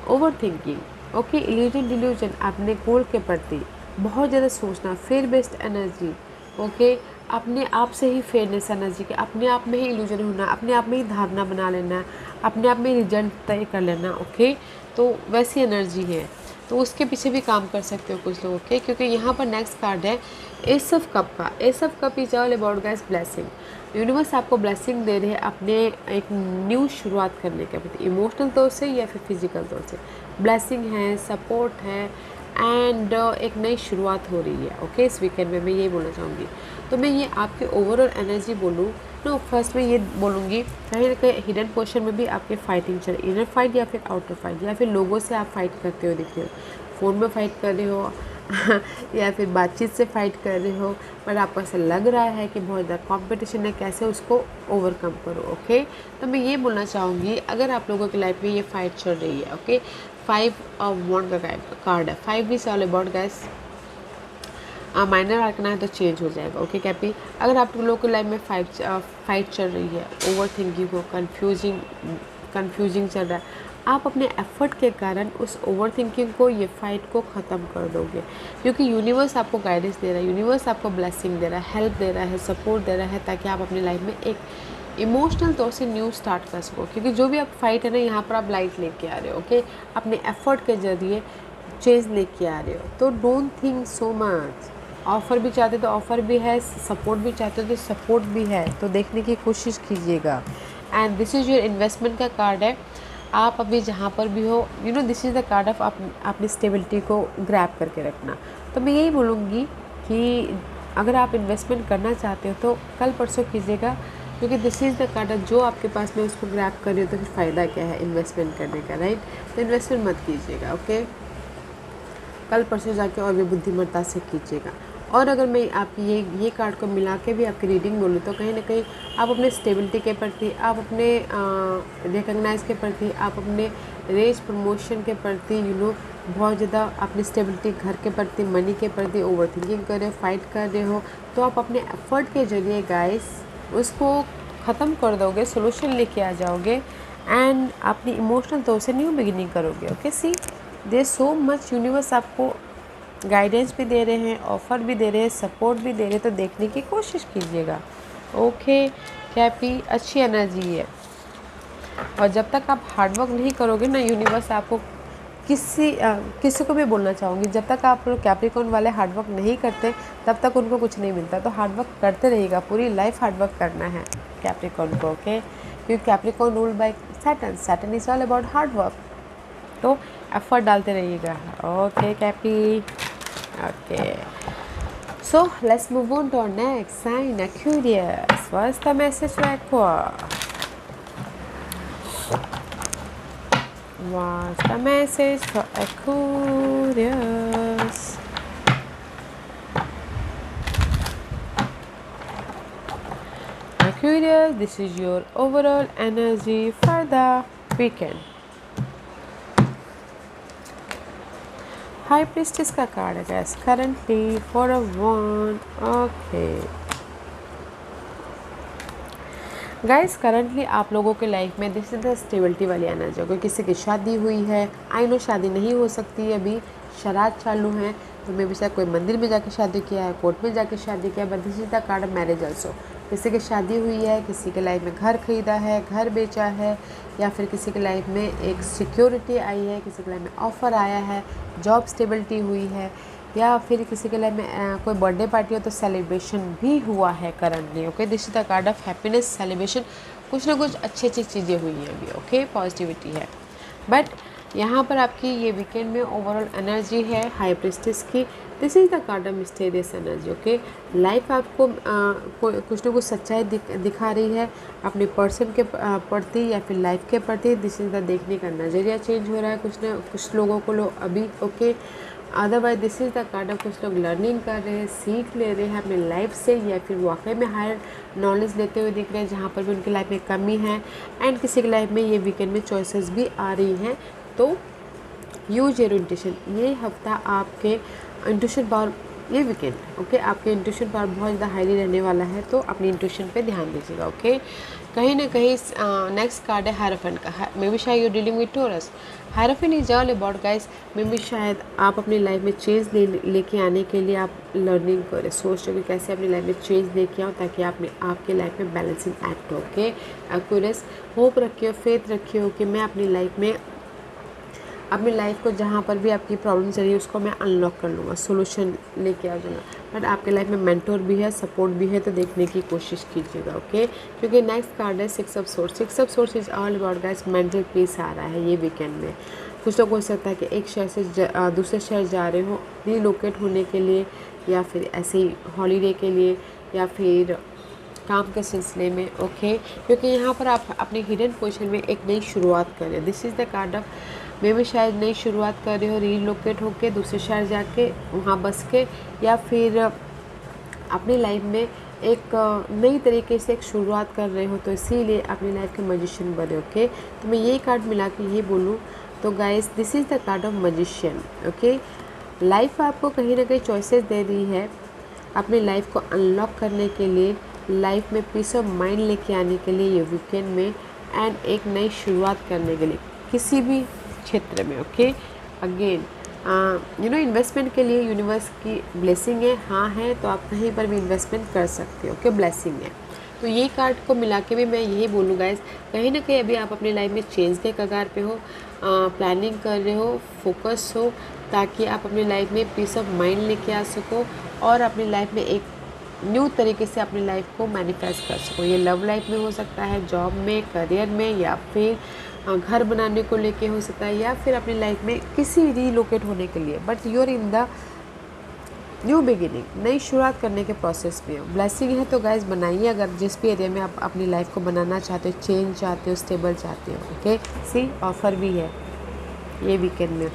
over thinking. Okay, illusion delusion, अपने गोल के प्रति बहुत ज़्यादा सोचना, फेयर बेस्ड एनर्जी. ओके, अपने आप से ही फेयरनेस एनर्जी के, अपने आप में ही इल्यूजन होना, अपने आप में ही धारणा बना लेना, अपने आप में रिजल्ट तय कर लेना. ओके, तो वैसी एनर्जी है, तो उसके पीछे भी काम कर सकते हो कुछ लोग. ओके, क्योंकि यहाँ पर नेक्स्ट कार्ड है एस ऑफ कप का. S of cup is all about guys blessing. Universe आपको ब्लेसिंग दे रहे हैं अपने एक न्यू शुरुआत करने के प्रति, इमोशनल तौर से या फिर फिजिकल तौर से. ब्लेसिंग है, सपोर्ट है, एंड एक नई शुरुआत हो रही है. ओके, इस वीकेंड में मैं ये बोलना चाहूँगी. तो मैं ये आपके ओवरऑल एनर्जी बोलूँ नो, फर्स्ट में ये बोलूँगी कहीं ना कहीं हिडन पोर्शन में भी आपके फाइटिंग चल, इनर फाइट या फिर आउटर फाइट, या फिर लोगों से आप फाइट करते हो दिख रहे हो, फ़ोन में फाइट कर रहे हो या फिर बातचीत से फाइट कर रहे हो, पर आपको ऐसा लग रहा है कि बहुत ज़्यादा कंपटीशन है, कैसे उसको ओवरकम करो. ओके, तो मैं ये बोलना चाहूँगी अगर आप लोगों की लाइफ में ये फाइट चल रही है. ओके, 5 ऑफ वॉन्ड का कार्ड है. 5 is all about guys minor arcana है तो चेंज हो जाएगा. ओके कैपी, अगर आप लोगों की लाइफ में फाइट चल रही है, ओवर थिंकिंग हो, कन्फ्यूजिंग चल रहा है, आप अपने एफर्ट के कारण उस ओवर थिंकिंग को, ये फाइट को ख़त्म कर दोगे. क्योंकि यूनिवर्स आपको गाइडेंस दे रहा है, यूनिवर्स आपको ब्लेसिंग दे रहा है, हेल्प दे रहा है, सपोर्ट दे रहा है ताकि आप अपनी लाइफ में एक इमोशनल तौर से न्यू स्टार्ट कर सको. क्योंकि जो भी आप फाइट है ना, यहाँ पर आप लाइट लेके आ रहे हो. ओके, अपने एफर्ट के जरिए चेंज लेके आ रहे हो. तो don't think so much. Offer भी चाहते तो ऑफ़र भी है, सपोर्ट भी चाहते तो सपोर्ट भी है, तो देखने की कोशिश कीजिएगा. And this is your investment का कार्ड है. आप अभी जहाँ पर भी हो, you know, this is the card of अपनी स्टेबिलिटी को ग्रैब करके रखना. तो मैं यही बोलूँगी कि अगर आप इन्वेस्टमेंट करना चाहते हो तो कल परसों कीजिएगा, क्योंकि दिस इज़ द कार्ड जो आपके पास में उसको ग्रैब कर रहे हो तो फिर फ़ायदा क्या है इन्वेस्टमेंट करने का, राइट. तो इन्वेस्टमेंट मत कीजिएगा. ओके, कल परसों जाके और भी बुद्धिमत्ता से कीजिएगा. और अगर मैं आपकी ये कार्ड को मिला के भी आपकी रीडिंग बोलूँ तो कहीं ना कहीं आप अपने स्टेबिलिटी के प्रति, आप अपने रिकग्नाइज के प्रति, आप अपने रेस प्रमोशन के प्रति, यू नो, बहुत ज़्यादा अपनी स्टेबिलिटी, घर के प्रति, मनी के प्रति ओवर थिंकिंग कर रहे हो, फाइट कर रहे हो, तो आप अपने एफर्ट के जरिए गाइस उसको ख़त्म कर दोगे, सोल्यूशन लेके आ जाओगे एंड अपनी इमोशनल तौर से न्यू बिगिनिंग करोगे. Okay, see there so much, universe आपको गाइडेंस भी दे रहे हैं, ऑफ़र भी दे रहे हैं, सपोर्ट भी दे रहे हैं, तो देखने की कोशिश कीजिएगा. ओके कैपी, अच्छी एनर्जी है. और जब तक आप हार्डवर्क नहीं करोगे ना, यूनिवर्स आपको किसी को भी बोलना चाहूँगी, जब तक आप लोग कैप्रिकॉर्न वाले हार्डवर्क नहीं करते तब तक उनको कुछ नहीं मिलता. तो हार्डवर्क करते रहिएगा, पूरी लाइफ हार्डवर्क करना है कैप्रिकॉर्न को. ओके, क्योंकि Capricorn ruled by Saturn is all about hard work. तो एफर्ट डालते रहिएगा. Okay कैपी. Okay, so let's move on to our next sign, Aquarius. What's the message for Aquarius? What's the message for Aquarius? Taurus, this is your overall energy for the weekend. High Priestess का card है guys. Currently for a one. Okay. Guys currently आप लोगों के life में this is the stability वाली energy. अगर किसी की शादी हुई है, आई नो शादी नहीं हो सकती अभी, शराद चालू हैं, तो मे भी शायद कोई मंदिर में जाके शादी किया है, कोर्ट में जाके शादी किया है, but this is the card of marriage also. किसी की शादी हुई है, किसी के लाइफ में घर खरीदा है, घर बेचा है, या फिर किसी के लाइफ में एक सिक्योरिटी आई है, किसी के लाइफ में ऑफ़र आया है, जॉब स्टेबिलिटी हुई है, या फिर किसी के लाइफ में कोई बर्थडे पार्टी हो तो सेलिब्रेशन भी हुआ है currently. Okay, this is the card of happiness, celebration, कुछ ना कुछ अच्छी अच्छी चीज़ें हुई हैं अभी। ओके, पॉजिटिविटी है। बट यहाँ पर आपकी ये वीकेंड में ओवरऑल एनर्जी है हाई प्रिस्टेस की। This is the card of mysterious energy. Okay, life आपको कुछ ना कुछ सच्चाई दिखा रही है अपने पर्सन के प्रति या फिर लाइफ के प्रति। दिस इज़ द देखने का नज़रिया चेंज हो रहा है कुछ लोगों को अभी। Okay, otherwise this is the card of कुछ लोग लर्निंग कर रहे हैं, सीख ले रहे हैं अपने लाइफ से, या फिर वाकई में हायर नॉलेज लेते हुए दिख रहे हैं जहाँ पर भी उनकी लाइफ में कमी है। एंड किसी की लाइफ में ये वीकेंड में चॉइसेस भी आ रही हैं। तो यूज योर इंट्यूशन। ये हफ्ता आपके इंट्यूशन पावर, ये वीकेंड ओके आपके इंट्यूशन पावर बहुत ज़्यादा हाईली रहने वाला है, तो अपनी इंट्यूशन पे ध्यान दीजिएगा। ओके, कहीं ना कहीं नेक्स्ट कार्ड है हायरोफेंट का। मे बी शायद you dealing with taurus. Hierophant is all about guys, may be शायद आप अपनी लाइफ में चेंज लेके आने के लिए आप लर्निंग करें, सोच रहे हो कि कैसे अपनी लाइफ में चेंज लेके आओ ताकि आपके लाइफ में बैलेंसिंग एक्ट हो। ओके, एक्यूरेस, होप रखिए, फेथ रखिए कि मैं अपनी लाइफ में अपनी लाइफ को जहाँ पर भी आपकी प्रॉब्लम चल रही है उसको मैं अनलॉक कर लूँगा, सोल्यूशन लेके आ जाऊँगा। बट आपके लाइफ में मेंटोर भी है, सपोर्ट भी है, तो देखने की कोशिश कीजिएगा। ओके, क्योंकि नेक्स्ट कार्ड है six of swords. Six of swords is all about guys mental peace आ रहा है ये वीकेंड में। कुछ लोग हो सकता है कि एक शहर से दूसरे शहर जा रहे हो रीलोकेट होने के लिए, या फिर ऐसे ही हॉलीडे के लिए, या फिर काम के सिलसिले में। ओके, क्योंकि यहाँ पर आप अपनी हिडन पोजीशन में एक नई शुरुआत कर रहे हैं। This is the card of May भी शायद नई शुरुआत कर रहे हो रीलोकेट होके दूसरे शहर जाके वहाँ बस के, या फिर अपनी लाइफ में एक नई तरीके से एक शुरुआत कर रहे हो, तो इसीलिए अपनी लाइफ के मैजिशियन बने। ओके, तो मैं ये कार्ड मिला के ये बोलूँ तो guys this is the card of magician. Okay, life आपको कहीं ना कहीं चॉइसेस दे रही है अपनी लाइफ को अनलॉक करने के लिए, लाइफ में पीस ऑफ माइंड लेके आने के लिए ये वीकेंड में, एंड एक नई शुरुआत करने के लिए किसी भी क्षेत्र में। Okay, again you know investment के लिए यूनिवर्स की ब्लेसिंग है, हाँ है, तो आप कहीं पर भी इन्वेस्टमेंट कर सकते हो। ओके, ब्लेसिंग है। तो ये कार्ड को मिला के भी मैं यही बोलूँ गाइस, कहीं ना कहीं अभी आप अपनी लाइफ में चेंज के कगार पे हो, प्लानिंग कर रहे हो, फोकस हो, ताकि आप अपनी लाइफ में पीस ऑफ माइंड लेके आ सको और अपनी लाइफ में एक न्यू तरीके से अपनी लाइफ को मैनिफेस्ट कर सको। ये लव लाइफ में हो सकता है, जॉब में, करियर में, या फिर घर बनाने को लेके हो सकता है, या फिर अपनी लाइफ में किसी रीलोकेट होने के लिए। But you are in the new beginning, नई शुरुआत करने के प्रोसेस में हो। ब्लेसिंग है तो गाइस बनाइए, अगर जिस भी एरिया में आप अपनी लाइफ को बनाना चाहते हो, चेंज चाहते हो, स्टेबल चाहते हो। ओके, सी ऑफर भी है ये वीकेंड में।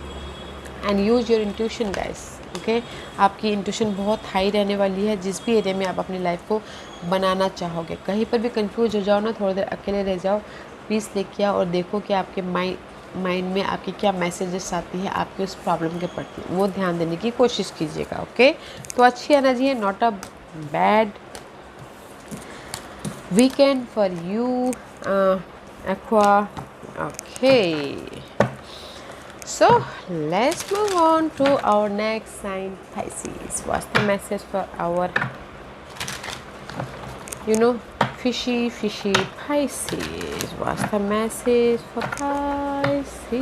And use your intuition guys. Okay, आपकी इंट्यूशन बहुत हाई रहने वाली है जिस भी एरिया में आप अपनी लाइफ को बनाना चाहोगे। कहीं पर भी कंफ्यूज हो जाओ ना, थोड़ी देर अकेले रह जाओ, पीस लेके आओ और देखो कि आपके माइंड में आपकी क्या मैसेजेस आती है आपके उस प्रॉब्लम के प्रति, वो ध्यान देने की कोशिश कीजिएगा। ओके, तो अच्छी एनर्जी है, not a bad weekend for you aqua. Okay, so let's move on to our next sign, Pisces. What's the message for our fishy Pisces? What's the message for Pisces?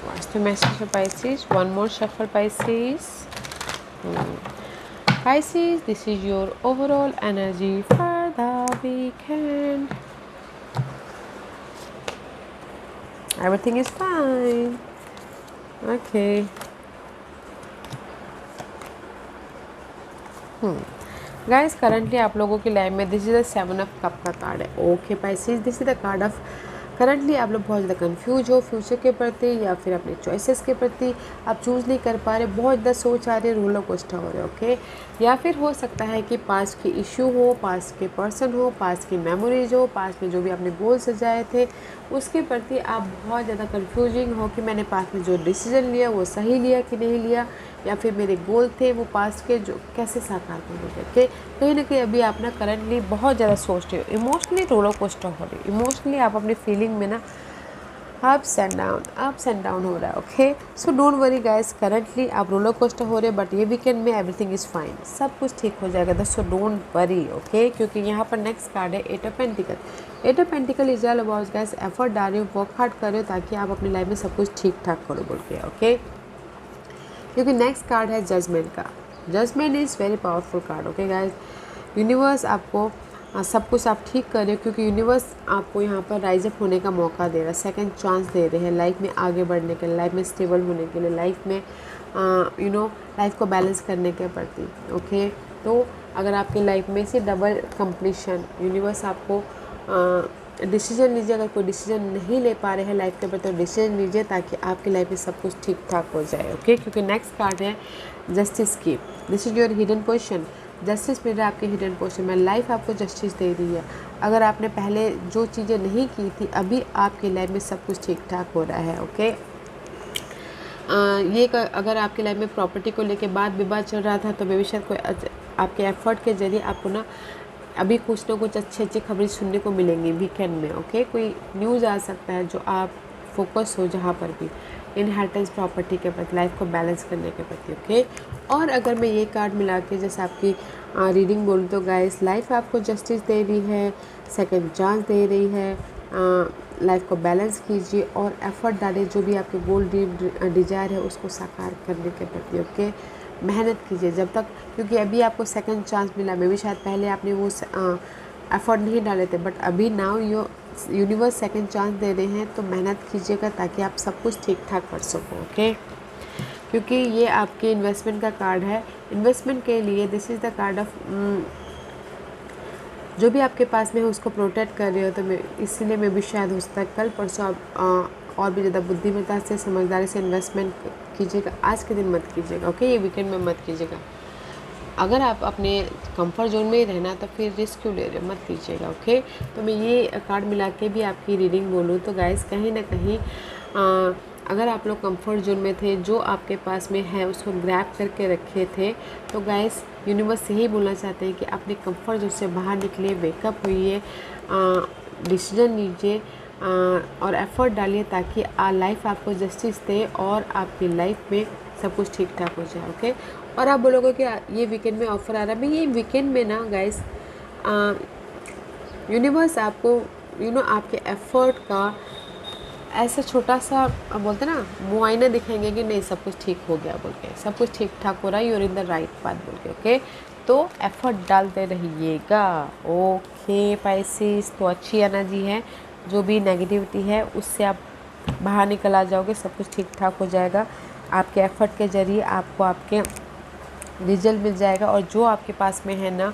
What's the message for Pisces? One more shuffle, Pisces. Pisces, this is your overall energy for the weekend. Everything is fine. Okay. Guys currently आप लोगों की life में this is the 7 of cup का card है। Okay Pisces, this is the card of currently आप लोग बहुत ज़्यादा कंफ्यूज हो फ्यूचर के प्रति या फिर अपने चॉइसेस के प्रति आप चूज़ नहीं कर पा रहे, बहुत ज़्यादा सोच आ रही है, रोलर कोस्टर हो रहे, ओके। या फिर हो सकता है कि पास्ट की इशू हो, पास्ट के पर्सन हो, पास्ट की मेमोरीज हो, पास्ट में जो भी आपने गोल सजाए थे उसके प्रति आप बहुत ज़्यादा कंफ्यूजिंग हो कि मैंने पास्ट में जो डिसीजन लिया वो सही लिया कि नहीं लिया, या फिर मेरे गोल थे वो पास्ट के जो कैसे साकार करोगे, ओके। कहीं ना कहीं अभी आप ना करंटली बहुत ज़्यादा सोच रहे हो, इमोशनली रोलर कोस्टर हो रही है, इमोशनली आप अपनी फीलिंग में ना अप्स एंड डाउन हो रहा है, okay. So don't worry guys, currently आप रोलर कोस्टर हो रहे हो, बट ये वीकेंड में एवरीथिंग इज़ फाइन, सब कुछ ठीक हो जाएगा। सो डोंट वरी, ओके। क्योंकि यहाँ पर नेक्स्ट कार्ड है 8 of pentacle. 8 of pentacle is all about guys effort डाल रहे हो, वर्क हार्ड कर रहे हो ताकि आप अपनी लाइफ में सब कुछ ठीक ठाक करो बोल के, ओके। क्योंकि नेक्स्ट कार्ड है जजमेंट का। Judgement is very powerful card, okay guys. Universe आपको सब कुछ आप ठीक कर रहे हो, क्योंकि यूनिवर्स आपको यहाँ पर राइज अप होने का मौका दे रहा है, सेकंड चांस दे रहे हैं लाइफ में आगे बढ़ने के लिए, लाइफ में स्टेबल होने के लिए, लाइफ में लाइफ को बैलेंस करने के प्रति, ओके। तो अगर आपकी लाइफ में से डबल कंप्लीशन, यूनिवर्स आपको डिसीजन लीजिए, अगर कोई डिसीजन नहीं ले पा रहे हैं लाइफ के प्रति तो डिसीजन लीजिए ताकि आपकी लाइफ में सब कुछ ठीक ठाक हो जाए, ओके। क्योंकि नेक्स्ट कार्ड है जस्टिस की। This is your hidden position. Justice मिल रहा है आपके हिडन पोजीशन में, लाइफ आपको जस्टिस दे रही है। अगर आपने पहले जो चीज़ें नहीं की थी अभी आपकी लाइफ में सब कुछ ठीक ठाक हो रहा है, ओके। अगर आपकी लाइफ में प्रॉपर्टी को लेके बात विवाद चल रहा था तो मे भी शायद कोई आपके एफर्ट के जरिए आपको ना अभी कुछ ना कुछ अच्छी खबरें सुनने को मिलेंगी वीकेंड में, ओके। कोई न्यूज़ आ सकता है जो आप फोकस हो जहाँ पर भी इनहेरिटेंस प्रॉपर्टी के प्रति, लाइफ को बैलेंस करने के प्रति, ओके। और अगर मैं ये कार्ड मिला के जैसे आपकी रीडिंग बोलूँ तो गाइस लाइफ आपको जस्टिस दे रही है, सेकंड चांस दे रही है, लाइफ को बैलेंस कीजिए और एफर्ट डालिए, जो भी आपके गोल ड्रीम डिजायर है उसको साकार करने के प्रति, ओके। मेहनत कीजिए जब तक, क्योंकि अभी आपको सेकंड चांस मिला, मे भी शायद पहले आपने वो एफर्ट नहीं डाले थे, बट अभी नाउ यूनिवर्स सेकंड चांस दे रहे हैं, तो मेहनत कीजिएगा ताकि आप सब कुछ ठीक ठाक कर सको, ओके। क्योंकि ये आपके इन्वेस्टमेंट का कार्ड है। इन्वेस्टमेंट के लिए this is the card of जो भी आपके पास में है उसको प्रोटेक्ट कर रहे हो, तो मैं इसीलिए मैं भी शायद हो सकता है कल परसों आप और भी ज़्यादा बुद्धिमत्ता से समझदारी से इन्वेस्टमेंट कीजिएगा, आज के दिन मत कीजिएगा, ओके। ये वीकेंड में मत कीजिएगा। अगर आप अपने कंफर्ट जोन में ही रहना तो फिर रिस्क क्यों ले रहे हो, मत लीजिएगा, ओके। तो मैं ये कार्ड मिला के भी आपकी रीडिंग बोलूँ तो गाइस कहीं ना कहीं अगर आप लोग कंफर्ट जोन में थे, जो आपके पास में है उसको ग्रैब करके रखे थे, तो गाइस यूनिवर्स यही बोलना चाहते हैं कि अपने कंफर्ट जोन से बाहर निकलिए, वेकअप होइए, डिसीजन लीजिए और एफर्ट डालिए ताकि लाइफ आपको जस्टिस दे और आपकी लाइफ में सब कुछ ठीक ठाक हो जाए, ओके। और आप बोलोगे कि ये वीकेंड में ऑफ़र आ रहा है, मैं ये वीकेंड में ना गाइस यूनिवर्स आपको आपके एफर्ट का ऐसा छोटा सा बोलते ना मुआयना दिखाएंगे कि नहीं सब कुछ ठीक हो गया बोल के, सब कुछ ठीक ठाक हो रहा है, you're in the right path बोल के, ओके। तो एफर्ट डालते रहिएगा, ओके पाइसेस। तो अच्छी एनर्जी है, जो भी नेगेटिविटी है उससे आप बाहर निकल आ जाओगे, सब कुछ ठीक ठाक हो जाएगा। आपके एफर्ट के ज़रिए आपको आपके रिजल्ट मिल जाएगा, और जो आपके पास में है ना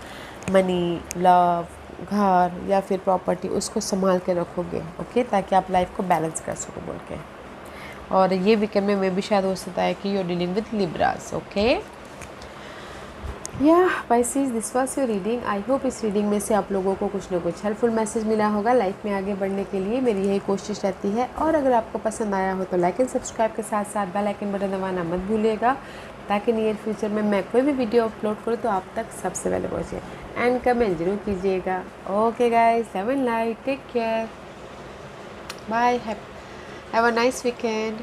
मनी, लव, घर या फिर प्रॉपर्टी, उसको संभाल के रखोगे, ओके, ताकि आप लाइफ को बैलेंस कर सको बोल के। और ये वीकेंड में भी शायद हो सकता है कि your dealing with Libras, okay. या Pisces, this was your reading. I hope इस रीडिंग में से आप लोगों को कुछ ना कुछ हेल्पफुल मैसेज मिला होगा। लाइफ में आगे बढ़ने के लिए मेरी यही कोशिश रहती है। और अगर आपको पसंद आया हो तो लाइक एंड सब्सक्राइब के साथ साथ बेल आइकन बटन दबाना मत भूलिएगा, ताकि नियर फ्यूचर में मैं कोई भी वीडियो अपलोड करूँ तो आप तक सबसे पहले पहुँचे। एंड कमेंट जरूर कीजिएगा। Okay guys, have a nice, take care, bye, have a nice weekend.